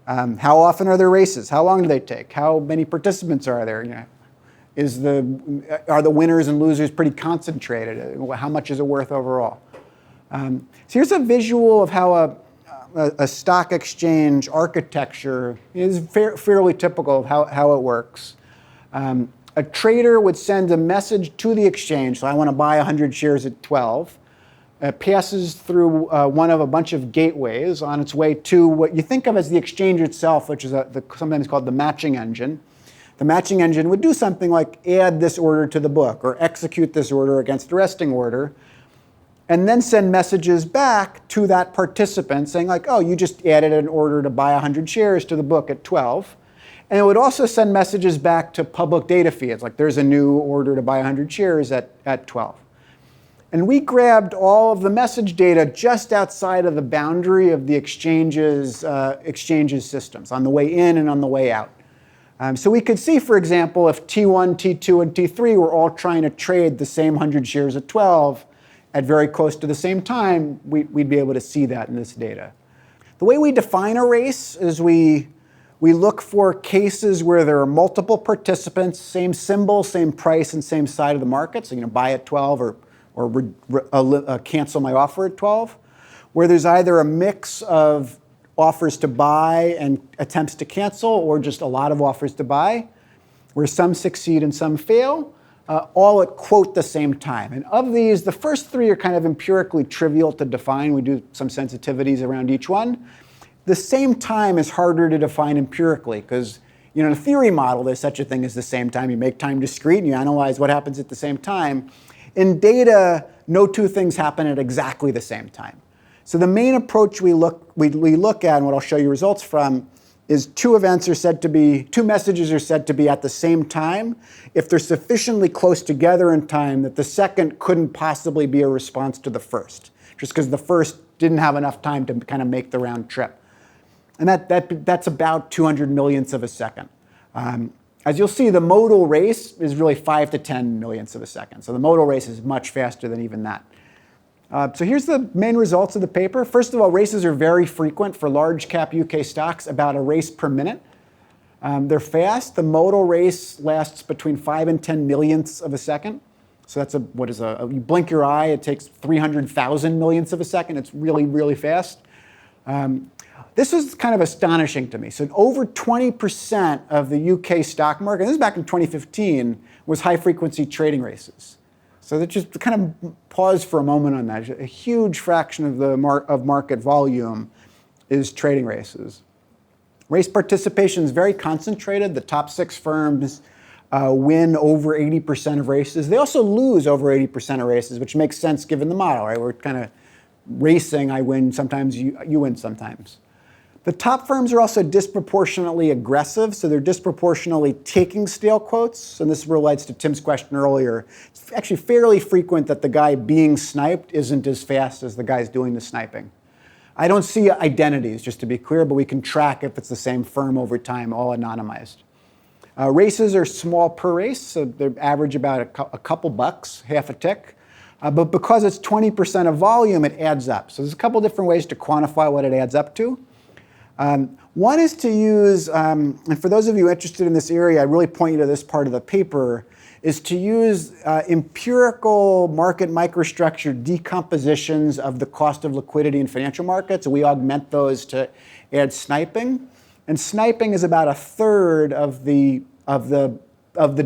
S2: How often are there races? How long do they take? How many participants are there? Are the winners and losers pretty concentrated? How much is it worth overall? So here's a visual of how a stock exchange architecture is fairly typical of how it works. A trader would send a message to the exchange, so I want to buy 100 shares at 12. It passes through one of a bunch of gateways on its way to what you think of as the exchange itself, which is sometimes called the matching engine. The matching engine would do something like add this order to the book or execute this order against the resting order, and then send messages back to that participant saying like, oh, you just added an order to buy 100 shares to the book at 12. And it would also send messages back to public data feeds, like there's a new order to buy 100 shares at 12. And we grabbed all of the message data just outside of the boundary of the exchange's systems, on the way in and on the way out. So we could see, for example, if T1, T2, and T3 were all trying to trade the same 100 shares at 12 at very close to the same time, we'd be able to see that in this data. The way we define a race is we look for cases where there are multiple participants, same symbol, same price, and same side of the market. So buy at 12 or cancel my offer at 12, where there's either a mix of offers to buy and attempts to cancel, or just a lot of offers to buy, where some succeed and some fail, all at quote the same time. And of these, the first 3 are kind of empirically trivial to define. We do some sensitivities around each one. the same time is harder to define empirically because in a theory model, there's such a thing as the same time. You make time discrete and you analyze what happens at the same time. In data, no two things happen at exactly the same time. So the main approach we look at, and what I'll show you results from, is two messages are said to be at the same time if they're sufficiently close together in time that the second couldn't possibly be a response to the first, just because the first didn't have enough time to kind of make the round trip. And that's about 200 millionths of a second. As you'll see, the modal race is really 5 to 10 millionths of a second. So the modal race is much faster than even that. So here's the main results of the paper. First of all, races are very frequent for large cap UK stocks, about a race per minute. They're fast. The modal race lasts between 5 and 10 millionths of a second. So that's you blink your eye, it takes 300,000 millionths of a second. It's really, really fast. This was kind of astonishing to me. So over 20% of the UK stock market, and this is back in 2015, was high frequency trading races. So that just kind of pause for a moment on that. A huge fraction of the market volume is trading races. Race participation is very concentrated. The top 6 firms win over 80% of races. They also lose over 80% of races, which makes sense given the model, right? We're kind of racing, I win sometimes, you win sometimes. The top firms are also disproportionately aggressive, so they're disproportionately taking stale quotes, and this relates to Tim's question earlier. It's actually fairly frequent that the guy being sniped isn't as fast as the guy's doing the sniping. I don't see identities, just to be clear, but we can track if it's the same firm over time, all anonymized. Races are small per race, so they average about a couple bucks, half a tick. But because it's 20% of volume, it adds up. So there's a couple different ways to quantify what it adds up to. One is to use, and for those of you interested in this area, I really point you to this part of the paper, is to use empirical market microstructure decompositions of the cost of liquidity in financial markets. We augment those to add sniping. And sniping is about a third of the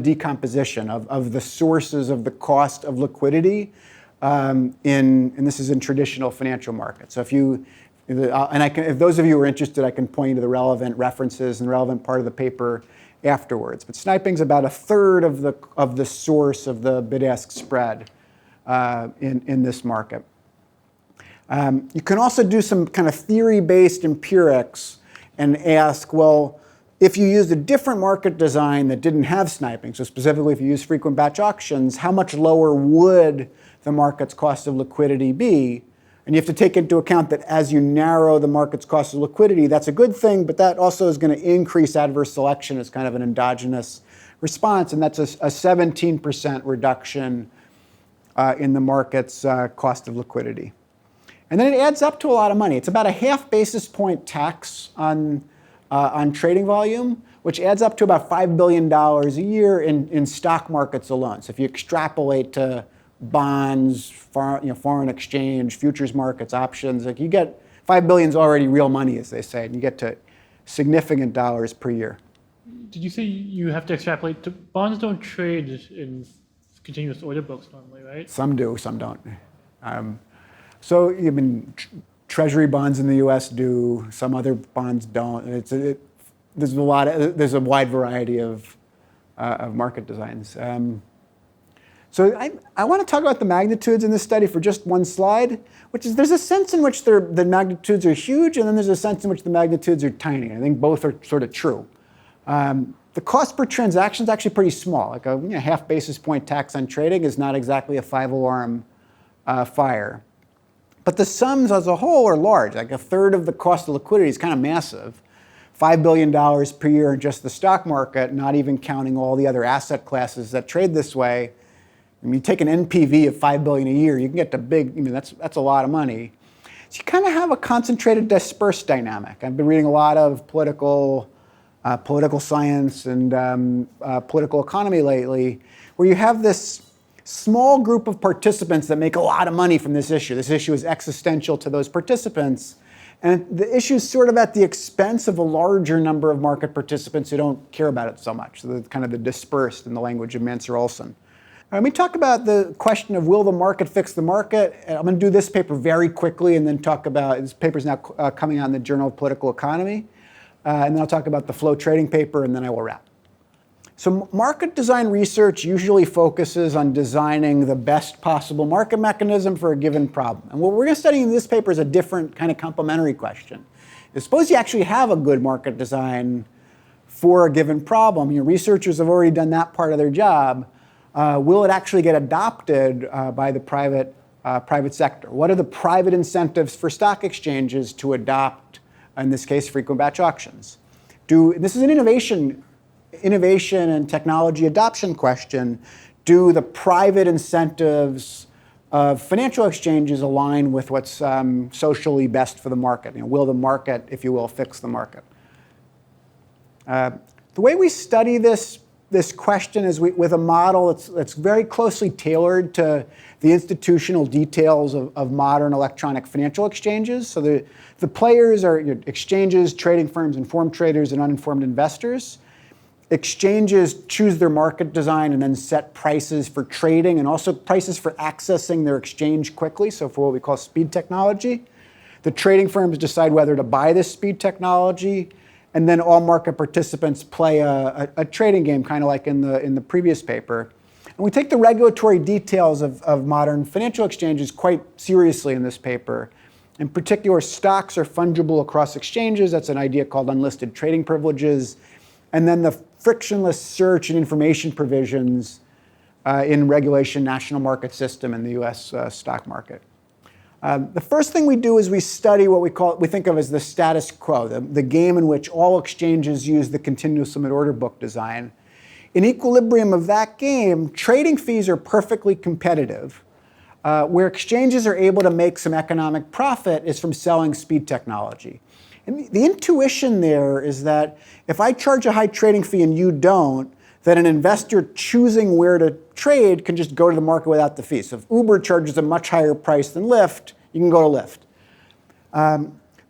S2: decomposition of the sources of the cost of liquidity and this is in traditional financial markets. So if those of you who are interested, I can point you to the relevant references and relevant part of the paper afterwards. But sniping is about a third of the source of the bid-ask spread in this market. You can also do some kind of theory-based empirics and ask, well, if you used a different market design that didn't have sniping, so specifically if you use frequent batch auctions, how much lower would the market's cost of liquidity be? And you have to take into account that as you narrow the market's cost of liquidity, that's a good thing, but that also is going to increase adverse selection as kind of an endogenous response, and that's a 17% reduction in the market's cost of liquidity. And then it adds up to a lot of money. It's about a half basis point tax on trading volume, which adds up to about $5 billion a year in stock markets alone. So if you extrapolate to bonds, foreign exchange, futures markets, options, like you get $5 billion is already real money, as they say, and you get to significant dollars per year.
S4: Did you say you have to extrapolate? Bonds don't trade in continuous order books normally, right?
S2: Some do, some don't. Treasury bonds in the U.S. do, some other bonds don't. There's a wide variety of market designs. So I want to talk about the magnitudes in this study for just one slide, which is there's a sense in which the magnitudes are huge, and then there's a sense in which the magnitudes are tiny. I think both are sort of true. The cost per transaction is actually pretty small. Like a half basis point tax on trading is not exactly a 5-alarm fire. But the sums as a whole are large. Like a third of the cost of liquidity is kind of massive. $5 billion per year in just the stock market, not even counting all the other asset classes that trade this way. I mean, you take an NPV of $5 billion a year, you can get to that's a lot of money. So you kind of have a concentrated dispersed dynamic. I've been reading a lot of political science and political economy lately, where you have this small group of participants that make a lot of money from this issue. This issue is existential to those participants. And the issue is sort of at the expense of a larger number of market participants who don't care about it so much. So they're kind of the dispersed in the language of Mansur Olson. Let me talk about the question of will the market fix the market. And I'm going to do this paper very quickly and then talk about, this paper is now coming out in the Journal of Political Economy. And then I'll talk about the flow trading paper and then I will wrap. So market design research usually focuses on designing the best possible market mechanism for a given problem. And what we're going to study in this paper is a different kind of complementary question. Suppose you actually have a good market design for a given problem. Researchers have already done that part of their job. Will it actually get adopted by the private sector? What are the private incentives for stock exchanges to adopt, in this case, frequent batch auctions? This is an innovation and technology adoption question. Do the private incentives of financial exchanges align with what's socially best for the market? Will the market, if you will, fix the market? The way we study this question is with a model that's very closely tailored to the institutional details of modern electronic financial exchanges. So the players are exchanges, trading firms, informed traders, and uninformed investors. Exchanges choose their market design and then set prices for trading and also prices for accessing their exchange quickly, so for what we call speed technology. The trading firms decide whether to buy this speed technology, and then all market participants play a trading game, kind of like in the previous paper. And we take the regulatory details of modern financial exchanges quite seriously in this paper. In particular, stocks are fungible across exchanges. That's an idea called unlisted trading privileges. And then the frictionless search and information provisions in regulation national market system in the US stock market. The first thing we do is we study what we think of as the status quo, the game in which all exchanges use the continuous limit order book design. In equilibrium of that game, trading fees are perfectly competitive. Where exchanges are able to make some economic profit is from selling speed technology. And the intuition there is that if I charge a high trading fee and you don't, that an investor choosing where to trade can just go to the market without the fee. So if Uber charges a much higher price than Lyft, you can go to Lyft.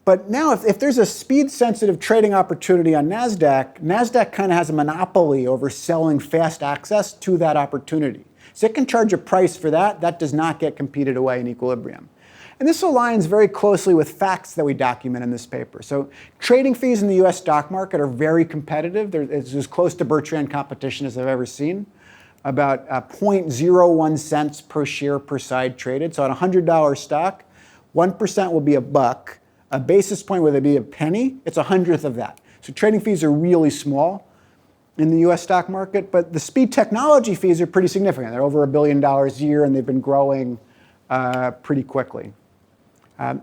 S2: But now if there's a speed-sensitive trading opportunity on NASDAQ kind of has a monopoly over selling fast access to that opportunity. So it can charge a price for that. That does not get competed away in equilibrium. And this aligns very closely with facts that we document in this paper. So trading fees in the US stock market are very competitive. It's as close to Bertrand competition as I've ever seen. About 0.01 cents per share per side traded. So on a $100 stock, 1% will be $1. A basis point would be a penny. It's a hundredth of that. So trading fees are really small in the US stock market, but the speed technology fees are pretty significant. They're over $1 billion a year and they've been growing pretty quickly.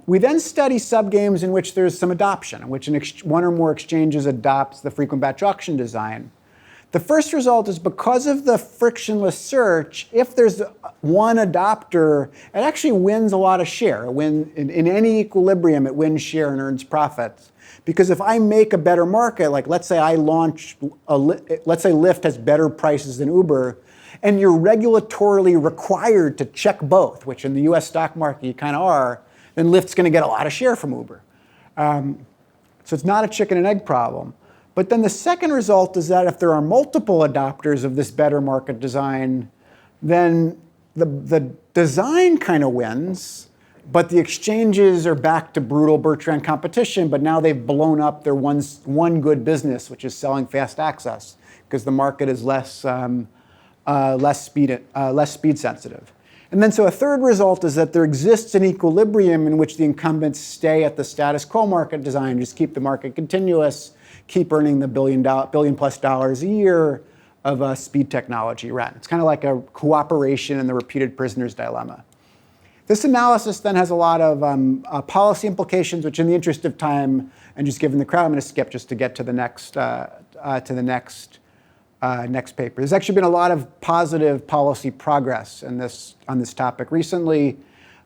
S2: We then study subgames in which there's some adoption, in which one or more exchanges adopts the frequent batch auction design. The first result is because of the frictionless search, if there's one adopter, it actually wins a lot of share. In any equilibrium, it wins share and earns profits. Because if I make a better market, like let's say let's say Lyft has better prices than Uber, and you're regulatorily required to check both, which in the US stock market you kind of are, then Lyft's going to get a lot of share from Uber. So it's not a chicken and egg problem. But then the second result is that if there are multiple adopters of this better market design, then the design kind of wins, but the exchanges are back to brutal Bertrand competition, but now they've blown up their one good business, which is selling fast access, because the market is less speed sensitive. And then so a third result is that there exists an equilibrium in which the incumbents stay at the status quo market design, just keep the market continuous, keep earning the billion plus dollars a year of speed technology rent. It's kind of like a cooperation in the repeated prisoner's dilemma. This analysis then has a lot of policy implications, which in the interest of time and just given the crowd, I'm going to skip just to get to the next paper. There's actually been a lot of positive policy progress on this topic recently.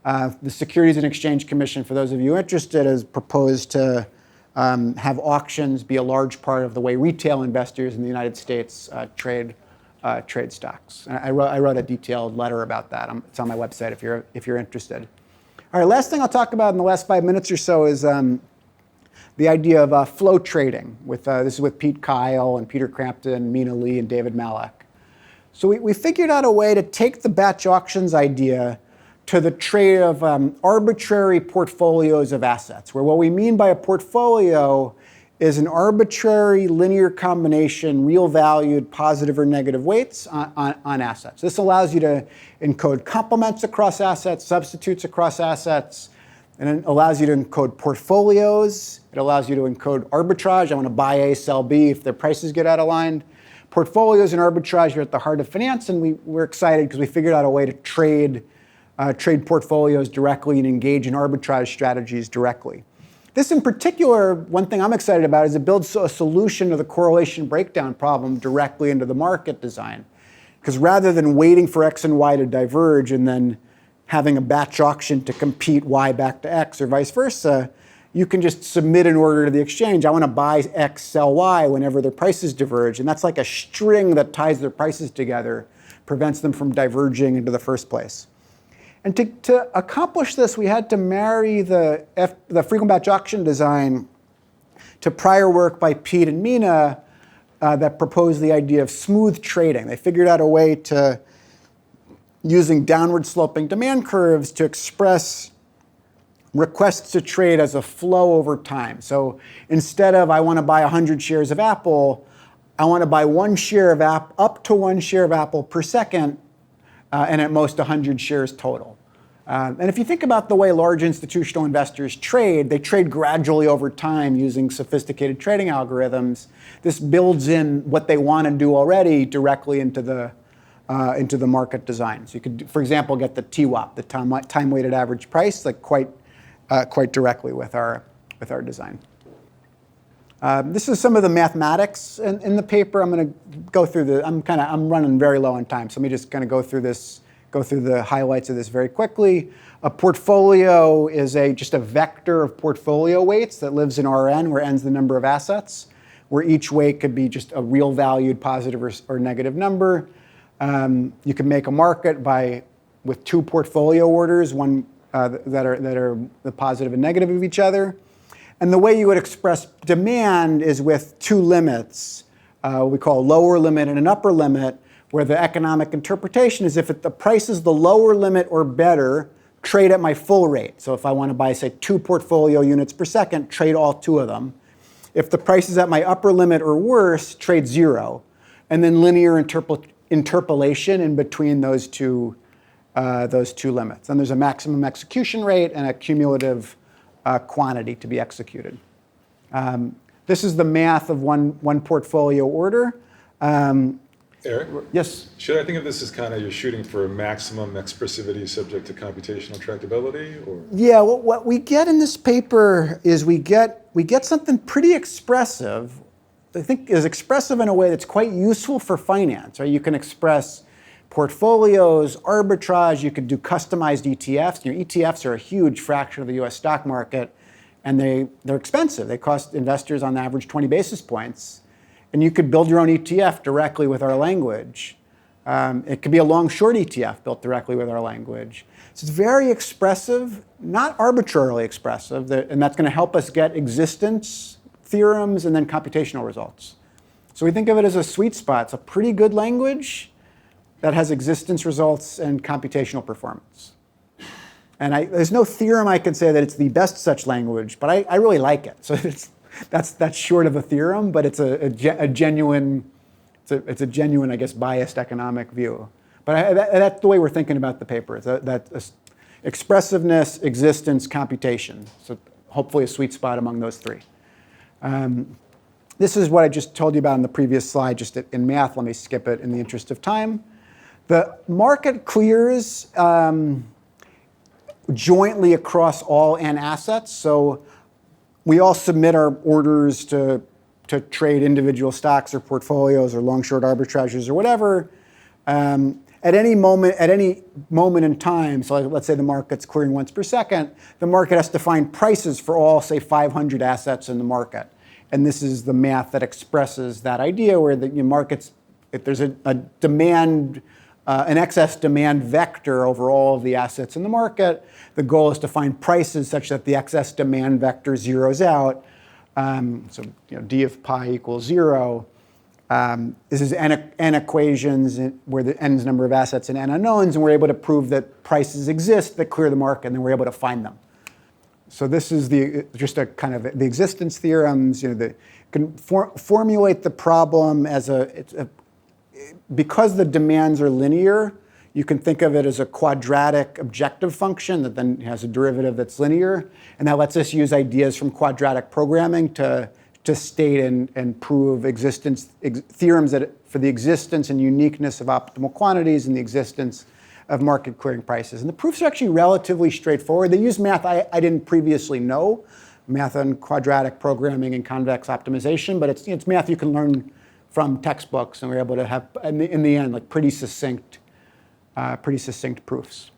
S2: The Securities and Exchange Commission, for those of you interested, has proposed to have auctions be a large part of the way retail investors in the United States trade stocks. And I wrote a detailed letter about that. It's on my website if you're interested. All right, last thing I'll talk about in the last 5 minutes or so is the idea of flow trading. This is with Pete Kyle and Peter Crampton, Mina Lee, and David Malek. So we figured out a way to take the batch auctions idea to the trade of arbitrary portfolios of assets, where what we mean by a portfolio is an arbitrary linear combination, real valued positive or negative weights on assets. This allows you to encode complements across assets, substitutes across assets, and it allows you to encode portfolios. It allows you to encode arbitrage. I want to buy A, sell B if their prices get out of line. Portfolios and arbitrage are at the heart of finance, and we're excited because we figured out a way to trade portfolios directly and engage in arbitrage strategies directly. This in particular, one thing I'm excited about is it builds a solution to the correlation breakdown problem directly into the market design. Because rather than waiting for X and Y to diverge and then having a batch auction to compete Y back to X or vice versa, you can just submit an order to the exchange. I want to buy X, sell Y whenever their prices diverge. And that's like a string that ties their prices together, prevents them from diverging into the first place. And to accomplish this, we had to marry the frequent batch auction design to prior work by Pete and Mina that proposed the idea of smooth trading. They figured out a way to, using downward sloping demand curves, to express requests to trade as a flow over time. So instead of I want to buy 100 shares of Apple, I want to buy one share of up to one share of Apple per second, and at most 100 shares total. And if you think about the way large institutional investors trade, they trade gradually over time using sophisticated trading algorithms. This builds in what they want to do already directly into the market design. So you could, for example, get the TWAP, the time-weighted average price, like quite directly with our design. This is some of the mathematics in the paper. I'm going to go through I'm running very low on time, so let me just kind of go through the highlights of this very quickly. A portfolio is just a vector of portfolio weights that lives in Rn, where n's the number of assets, where each weight could be just a real valued positive or negative number. You can make a market with two portfolio orders, one that are the positive and negative of each other. And the way you would express demand is with two limits. We call a lower limit and an upper limit, where the economic interpretation is if the price is the lower limit or better, trade at my full rate. So if I want to buy, say, 2 portfolio units per second, trade all 2 of them. If the price is at my upper limit or worse, trade 0. And then linear interpolation in between those two limits. And there's a maximum execution rate and a cumulative quantity to be executed. This is the math of one portfolio order.
S1: Eric?
S2: Yes?
S1: Should I think of this as kind of you're shooting for a maximum expressivity subject to computational tractability? Or?
S2: Yeah, what we get in this paper is we get something pretty expressive. I think is expressive in a way that's quite useful for finance. Right? You can express portfolios, arbitrage, you could do customized ETFs. Your ETFs are a huge fraction of the US stock market, and they're expensive. They cost investors on average 20 basis points. And you could build your own ETF directly with our language. It could be a long-short ETF built directly with our language. So it's very expressive, not arbitrarily expressive, and that's going to help us get existence theorems and then computational results. So we think of it as a sweet spot. It's a pretty good language that has existence results and computational performance. And there's no theorem I can say that it's the best such language, but I really like it. So that's short of a theorem, but it's a genuine, I guess, biased economic view. But that's the way we're thinking about the paper. That expressiveness, existence, computation. So hopefully a sweet spot among those 3. This is what I just told you about in the previous slide, just in math. Let me skip it in the interest of time. The market clears jointly across all N assets. So we all submit our orders to trade individual stocks or portfolios or long-short arbitrages or whatever. At any moment in time, so let's say the market's clearing once per second, the market has to find prices for all, say, 500 assets in the market. And this is the math that expresses that idea, where the markets, if there's a demand, an excess demand vector over all of the assets in the market, the goal is to find prices such that the excess demand vector zeroes out. So D of pi equals 0. This is n equations where the n is number of assets and n unknowns, and we're able to prove that prices exist that clear the market, and then we're able to find them. So this is just a kind of the existence theorems. Can formulate the problem as because the demands are linear. You can think of it as a quadratic objective function that then has a derivative that's linear, and that lets us use ideas from quadratic programming to state and prove theorems for the existence and uniqueness of optimal quantities and the existence of market clearing prices. And the proofs are actually relatively straightforward. They use math I didn't previously know, math on quadratic programming and convex optimization, but it's math you can learn from textbooks, and we're able to have, in the end, like pretty succinct proofs.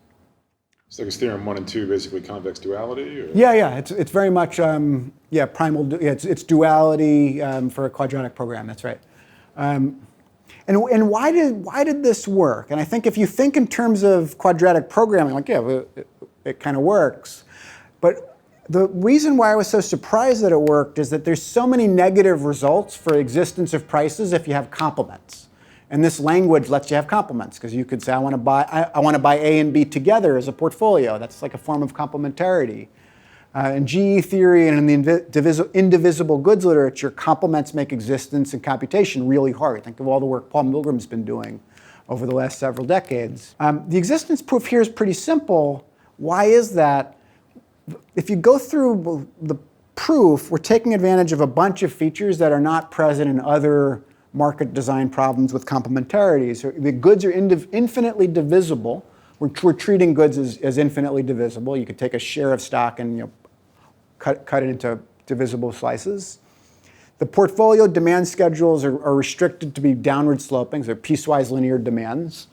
S1: So is theorem 1 and 2 basically convex duality? Or?
S2: Yeah. It's very much primal. It's duality for a quadratic program. That's right. And why did this work? And I think if you think in terms of quadratic programming, it kind of works. But the reason why I was so surprised that it worked is that there's so many negative results for existence of prices if you have complements. And this language lets you have complements, because you could say, I want to buy A and B together as a portfolio. That's like a form of complementarity. In GE theory and in the indivisible goods literature, complements make existence and computation really hard. Think of all the work Paul Milgram's been doing over the last several decades. The existence proof here is pretty simple. Why is that? If you go through the proof, we're taking advantage of a bunch of features that are not present in other market design problems with complementarities. So the goods are infinitely divisible. We're treating goods as infinitely divisible. You could take a share of stock and cut it into divisible slices. The portfolio demand schedules are restricted to be downward sloping, so they're piecewise linear demands.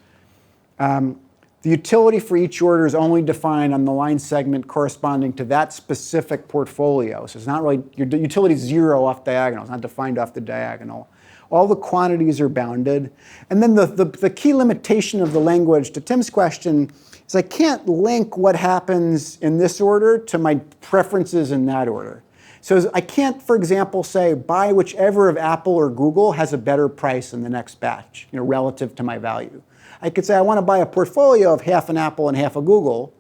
S2: The utility for each order is only defined on the line segment corresponding to that specific portfolio. So it's not really, your utility is 0 off diagonal. It's not defined off the diagonal. All the quantities are bounded. And then the key limitation of the language, to Tim's question, is I can't link what happens in this order to my preferences in that order. So I can't, for example, say buy whichever of Apple or Google has a better price in the next batch, relative to my value. I could say I want to buy a portfolio of half an Apple and half a Google.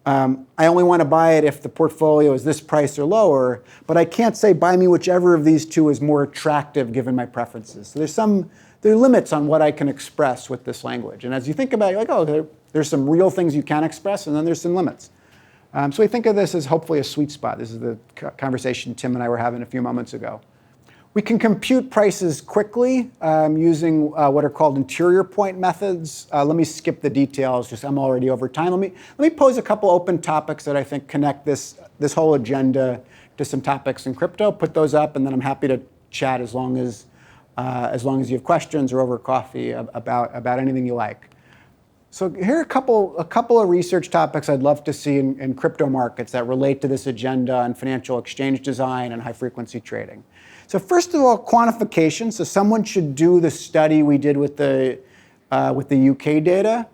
S2: I only want to buy it if the portfolio is this price or lower, but I can't say buy me whichever of these two is more attractive given my preferences. So there are limits on what I can express with this language. And as you think about it, you're like, there's some real things you can express, and then there's some limits. So we think of this as hopefully a sweet spot. This is the conversation Tim and I were having a few moments ago. We can compute prices quickly using what are called interior point methods. Let me skip the details, just I'm already over time. Let me pose a couple open topics that I think connect this whole agenda to some topics in crypto. Put those up, and then I'm happy to chat as long as you have questions or over coffee about anything you like. So here are a couple of research topics I'd love to see in crypto markets that relate to this agenda on financial exchange design and high-frequency trading. So first of all, quantification. So someone should do the study we did with the UK data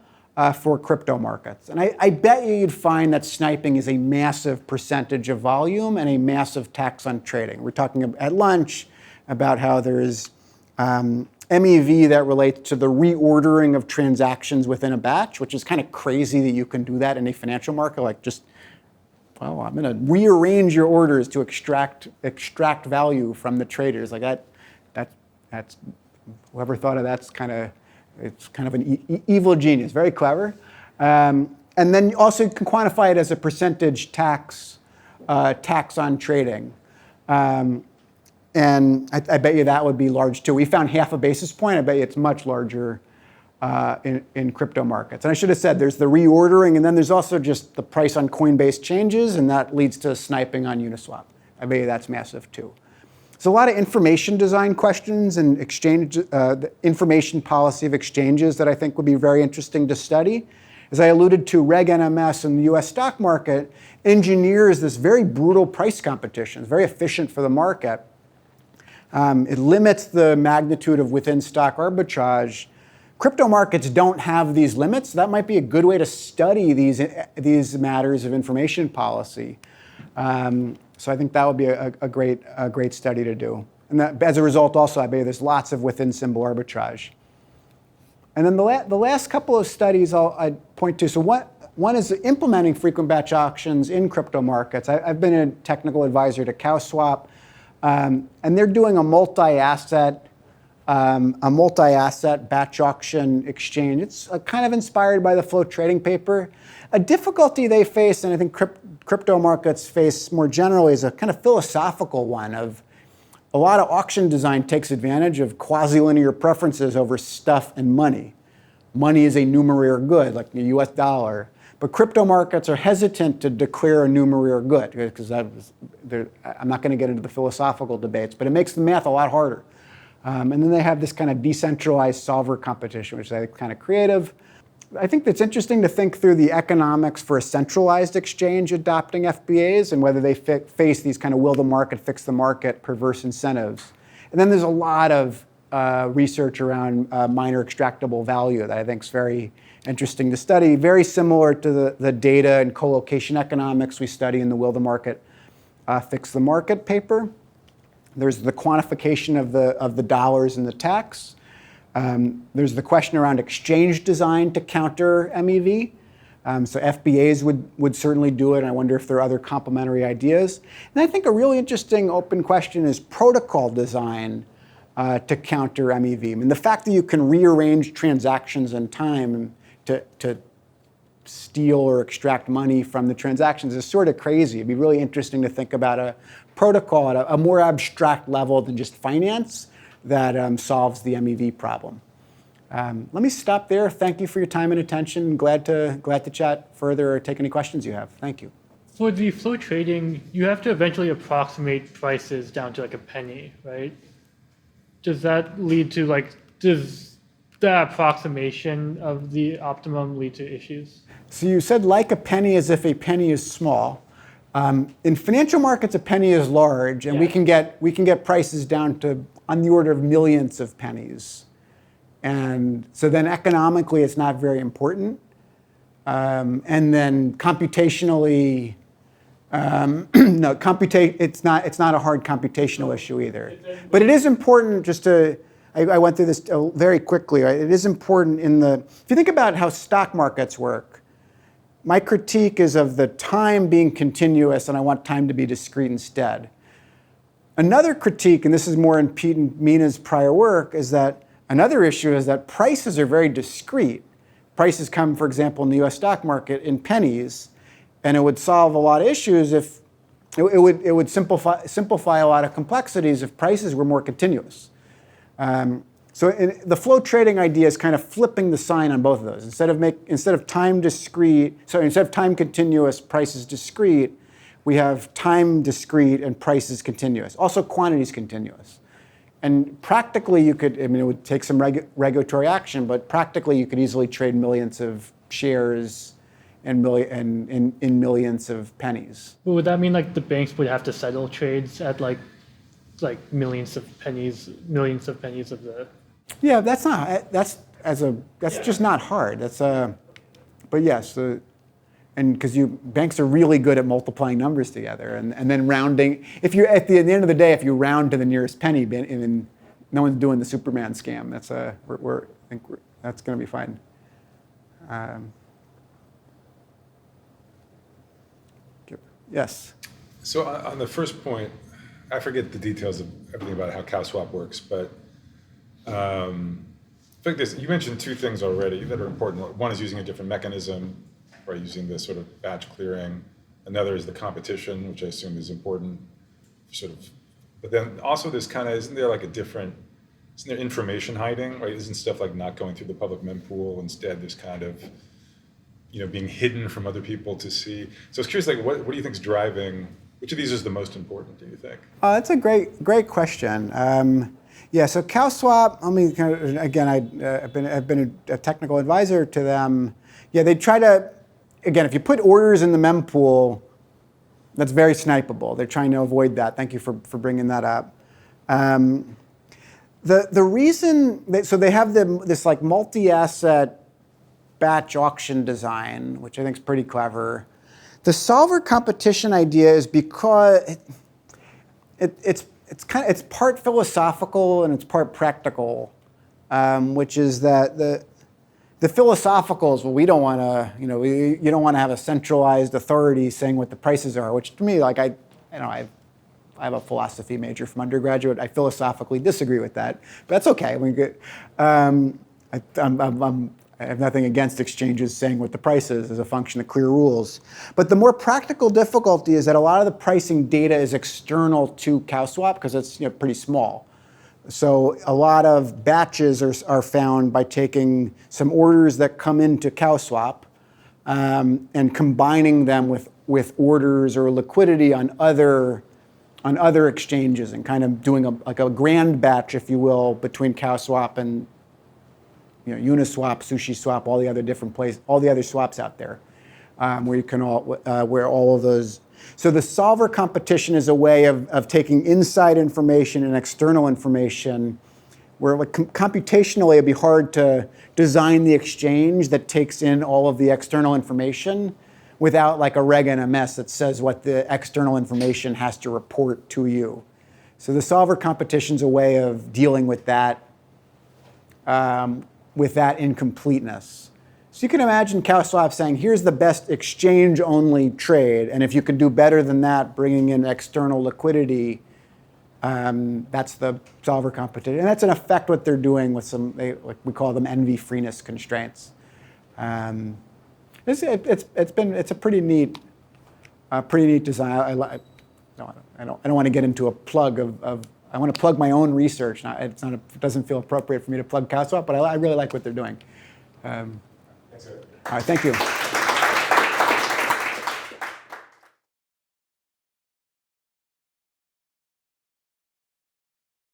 S2: for crypto markets. And I bet you'd find that sniping is a massive percentage of volume and a massive tax on trading. We're talking at lunch about how there's MEV that relates to the reordering of transactions within a batch, which is kind of crazy that you can do that in a financial market, I'm going to rearrange your orders to extract value from the traders. Like that's whoever thought of it's kind of an evil genius, very clever. And then also you can quantify it as a percentage tax on trading. And I bet you that would be large too. We found half a basis point. I bet you it's much larger in crypto markets. And I should have said there's the reordering, and then there's also just the price on Coinbase changes, and that leads to sniping on Uniswap. I bet you that's massive too. So a lot of information design questions and the information policy of exchanges that I think would be very interesting to study. As I alluded to, Reg NMS in the US stock market engineers this very brutal price competition. It's very efficient for the market. It limits the magnitude of within stock arbitrage. Crypto markets don't have these limits. That might be a good way to study these matters of information policy. So I think that would be a great study to do. And that, as a result, also, I bet there's lots of within symbol arbitrage. And then the last couple of studies I'd point to. So one is implementing frequent batch auctions in crypto markets. I've been a technical advisor to CowSwap, and they're doing a multi-asset batch auction exchange. It's kind of inspired by the flow trading paper. A difficulty they face, and I think crypto markets face more generally, is a kind of philosophical one of a lot of auction design takes advantage of quasi-linear preferences over stuff and money. Money is a numeraire good, like the US dollar. But crypto markets are hesitant to declare a numeraire good, because I'm not going to get into the philosophical debates, but it makes the math a lot harder. And then they have this kind of decentralized solver competition, which I think is kind of creative. I think it's interesting to think through the economics for a centralized exchange adopting FBAs and whether they face these kind of will the market, fix the market, perverse incentives. And then there's a lot of research around minor extractable value that I think is very interesting to study, very similar to the data and co-location economics we study in the will the market, fix the market paper. There's the quantification of the dollars and the tax. There's the question around exchange design to counter MEV. So FBAs would certainly do it, and I wonder if there are other complementary ideas. And I think a really interesting open question is protocol design to counter MEV. I mean, the fact that you can rearrange transactions in time to steal or extract money from the transactions is sort of crazy. It'd be really interesting to think about a protocol at a more abstract level than just finance that solves the MEV problem. Let me stop there. Thank you for your time and attention. Glad to chat further or take any questions you have. Thank you.
S4: For the flow trading, you have to eventually approximate prices down to like a penny, right? Does that lead to does the approximation of the optimum lead to issues?
S2: So you said like a penny as if a penny is small. In financial markets, a penny is large, and
S4: Yeah.
S2: we can get prices down to on the order of millions of pennies. And so then economically, it's not very important. And then computationally, it's not a hard computational issue either. But it is important just to, I went through this very quickly, right? It is important if you think about how stock markets work, my critique is of the time being continuous, and I want time to be discrete instead. Another critique, and this is more in Pete and Mina's prior work, is that another issue is that prices are very discrete. Prices come, for example, in the US stock market in pennies, and it would solve a lot of issues if it would simplify a lot of complexities if prices were more continuous. So the flow trading idea is kind of flipping the sign on both of those. Instead of time continuous, prices discrete, we have time discrete and prices continuous. Also quantities continuous. And practically it would take some regulatory action, but practically you could easily trade millions of shares and in millions of pennies.
S4: But would that mean the banks would have to settle trades at like millions of pennies of the?
S2: Yeah, that's just not hard. But yes, and because banks are really good at multiplying numbers together and then rounding. If you at the end of the day, if you round to the nearest penny, and no one's doing the Superman scam. That's I think that's going to be fine. Yes.
S1: So on the first point, I forget the details of everything about how CowSwap works, but I think you mentioned two things already that are important. One is using a different mechanism, or using this sort of batch clearing. Another is the competition, which I assume is important. But then also there's isn't there information hiding, right? Isn't stuff not going through the public mempool? Instead, there's being hidden from other people to see. So I was curious, what do you think is driving? Which of these is the most important, do you think?
S2: That's a great question. So CowSwap, I've been a technical advisor to them. Yeah, they try to, again, if you put orders in the mempool, that's very snipeable. They're trying to avoid that. Thank you for bringing that up. The reason, they have this multi-asset batch auction design, which I think is pretty clever. The solver competition idea is because it's it's part philosophical and it's part practical, which is that the philosophical is, well, we don't want to, you don't want to have a centralized authority saying what the prices are, which to me, like I have a philosophy major from undergraduate. I philosophically disagree with that, but that's okay. I have nothing against exchanges saying what the price is as a function of clear rules. But the more practical difficulty is that a lot of the pricing data is external to CowSwap because it's pretty small. So a lot of batches are found by taking some orders that come into CowSwap and combining them with orders or liquidity on other exchanges and kind of doing a grand batch, if you will, between CowSwap and Uniswap, SushiSwap, all the other different places, all the other swaps out there, where you can where all of those. So the solver competition is a way of taking inside information and external information, where computationally it'd be hard to design the exchange that takes in all of the external information without like a reg NMS that says what the external information has to report to you. So the solver competition is a way of dealing with that incompleteness. So you can imagine CowSwap saying, here's the best exchange-only trade, and if you can do better than that, bringing in external liquidity, that's the solver competition. And that's in effect what they're doing with we call them envy freeness constraints. It's a pretty neat design. I don't want to get into a plug of I want to plug my own research. It doesn't feel appropriate for me to plug CowSwap, but I really like what they're doing. All right, thank you.